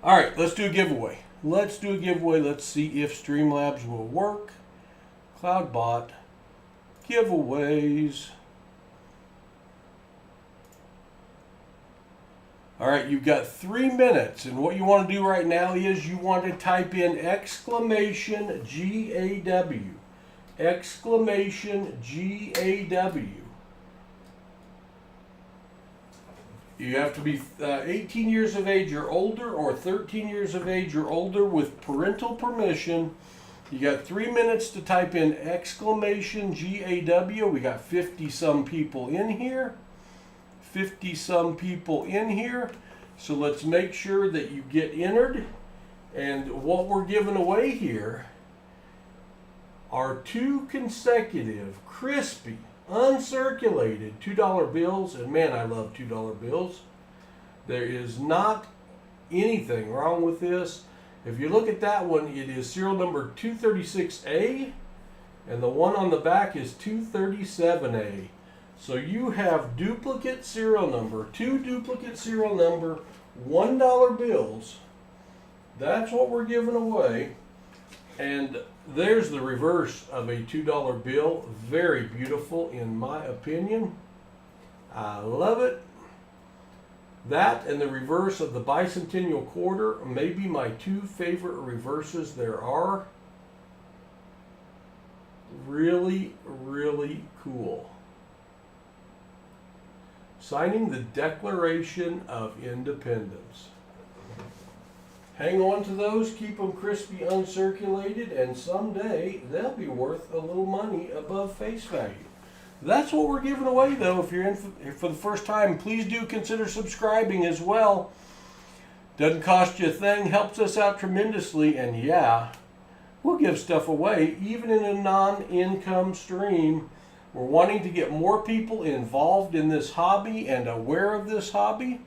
S1: All right, let's do a giveaway. Let's do a giveaway. Let's see if Streamlabs will work. CloudBot giveaways. All right, you've got 3 minutes, and what you want to do right now is you want to type in exclamation GAW. Exclamation GAW. You have to be 18 years of age or older, or 13 years of age or older with parental permission. You got 3 minutes to type in exclamation GAW. We got 50 some people in here. 50 some people in here. So let's make sure that you get entered. And what we're giving away here are 2 consecutive crispy uncirculated $2 bills, and man, I love $2 bills. There is not anything wrong with this. If you look at that one, it is serial number 236A, and the one on the back is 237A. So you have duplicate serial number, 2 duplicate serial number $1 bills. That's what we're giving away. And there's the reverse of a $2 bill. Very beautiful in my opinion. I love it. That and the reverse of the bicentennial quarter may be my 2 favorite reverses there are. Really, really cool. Signing the Declaration of Independence. Hang on to those, keep them crispy uncirculated, and someday they'll be worth a little money above face value. That's what we're giving away, though. If you're in for the first time, please do consider subscribing as well. Doesn't cost you a thing, helps us out tremendously, and yeah, we'll give stuff away even in a non-income stream. We're wanting to get more people involved in this hobby and aware of this hobby.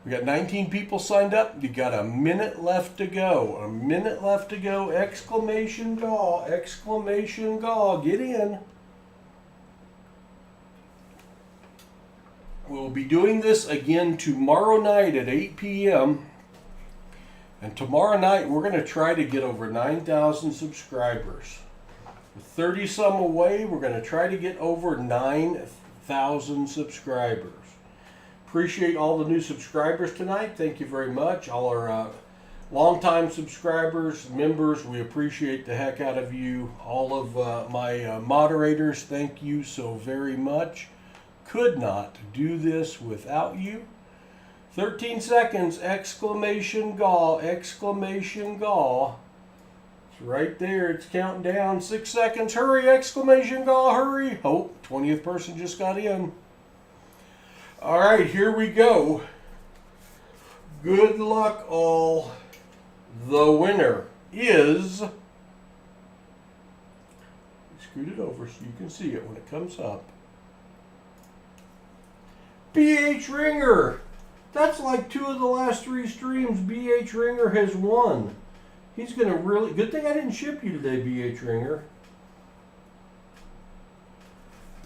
S1: We got 19 people signed up. You got a minute left to go. A minute left to go. Exclamation GAW. Exclamation GAW. Get in. We'll be doing this again tomorrow night at 8 p.m. And tomorrow night we're going to try to get over 9,000 subscribers. 30 some away. We're going to try to get over 9,000 subscribers. Appreciate all the new subscribers tonight. Thank you very much. All our longtime subscribers, members, we appreciate the heck out of you. All of my moderators, thank you so very much. Could not do this without you. 13 seconds, exclamation gaw, exclamation gaw. It's right there, it's counting down. 6 seconds, hurry, exclamation gaw, hurry. Oh, 20th person just got in. All right, here we go. Good luck, all. The winner is... Scoot it over so you can see it when it comes up. BH Ringer. That's like 2 of the last 3 streams BH Ringer has won. He's going to really... Good thing I didn't ship you today, BH Ringer.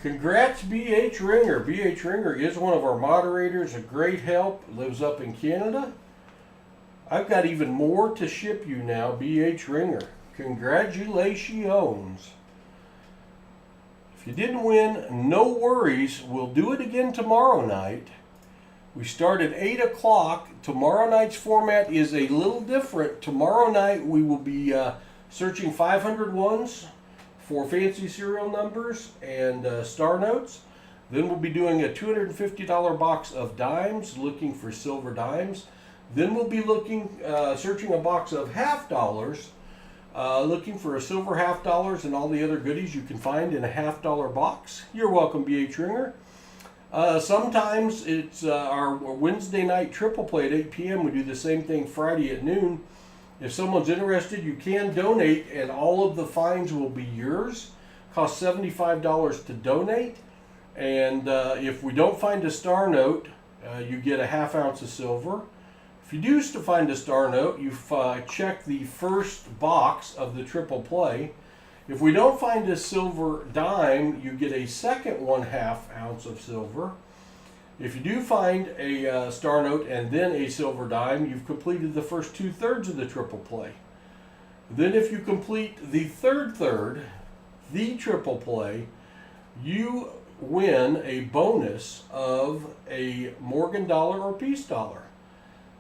S1: Congrats, BH Ringer. BH Ringer is one of our moderators, a great help, lives up in Canada. I've got even more to ship you now, BH Ringer. Congratulations. If you didn't win, no worries. We'll do it again tomorrow night. We start at 8 o'clock. Tomorrow night's format is a little different. Tomorrow night we will be searching 500 ones for fancy serial numbers and star notes. Then we'll be doing a $250 box of dimes, looking for silver dimes. Then we'll be looking, searching a box of half dollars, looking for a silver half dollars and all the other goodies you can find in a $50 box. You're welcome, BH Ringer. Sometimes it's our Wednesday night triple play at 8 p.m. We do the same thing Friday at noon. If someone's interested, you can donate, and all of the finds will be yours. Costs $75 to donate. And if we don't find a star note, you get a ½ ounce of silver. If you do find a star note, you check the first box of the triple play. If we don't find a silver dime, you get a second ½ ounce of silver. If you do find a star note and then a silver dime, you've completed the first 2/3 of the triple play. Then if you complete the third third, the triple play, you win a bonus of a Morgan dollar or peace dollar.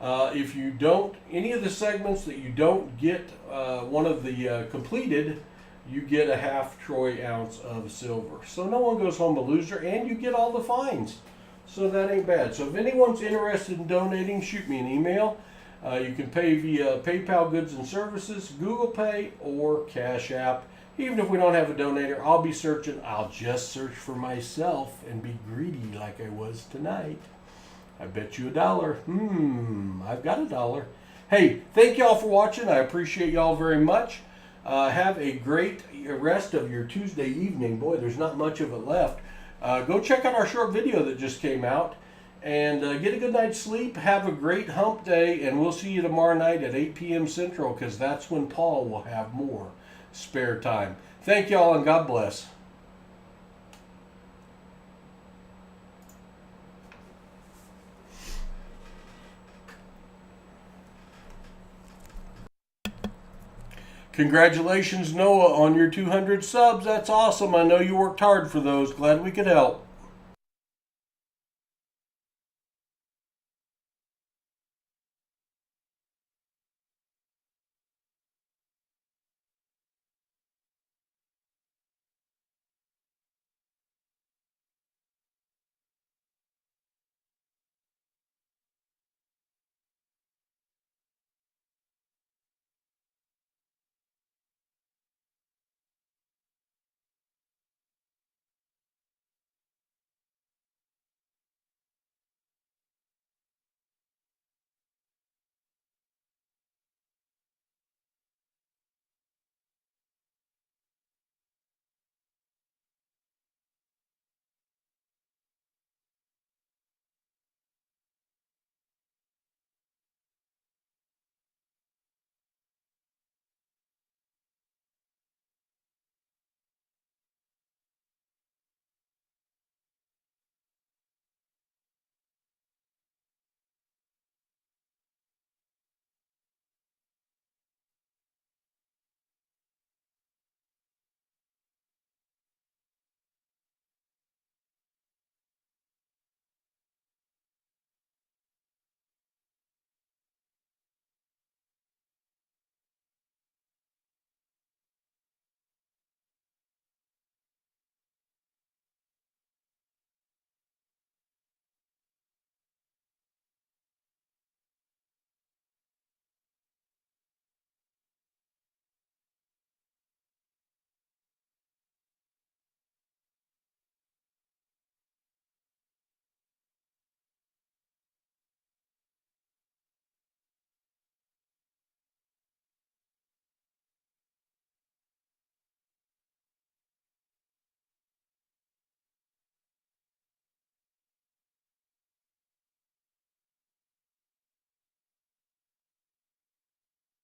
S1: If you don't, any of the segments that you don't get one of the completed, you get a ½ troy ounce of silver. So no one goes home a loser, and you get all the finds. So that ain't bad. So if anyone's interested in donating, shoot me an email. You can pay via PayPal Goods and Services, Googlepay, or Cash App. Even if we don't have a donator, I'll be searching. I'll just search for myself and be greedy like I was tonight. I bet you $1. I've got $1. Hey, thank y'all for watching. I appreciate y'all very much. Have a great rest of your Tuesday evening. Boy, there's not much of it left. Go check out our short video that just came out. And get a good night's sleep. Have a great hump day. And we'll see you tomorrow night at 8 p.m. Central, because that's when Paul will have more spare time. Thank y'all, and God bless. Congratulations, Noah, on your 200 subs. That's awesome. I know you worked hard for those. Glad we could help.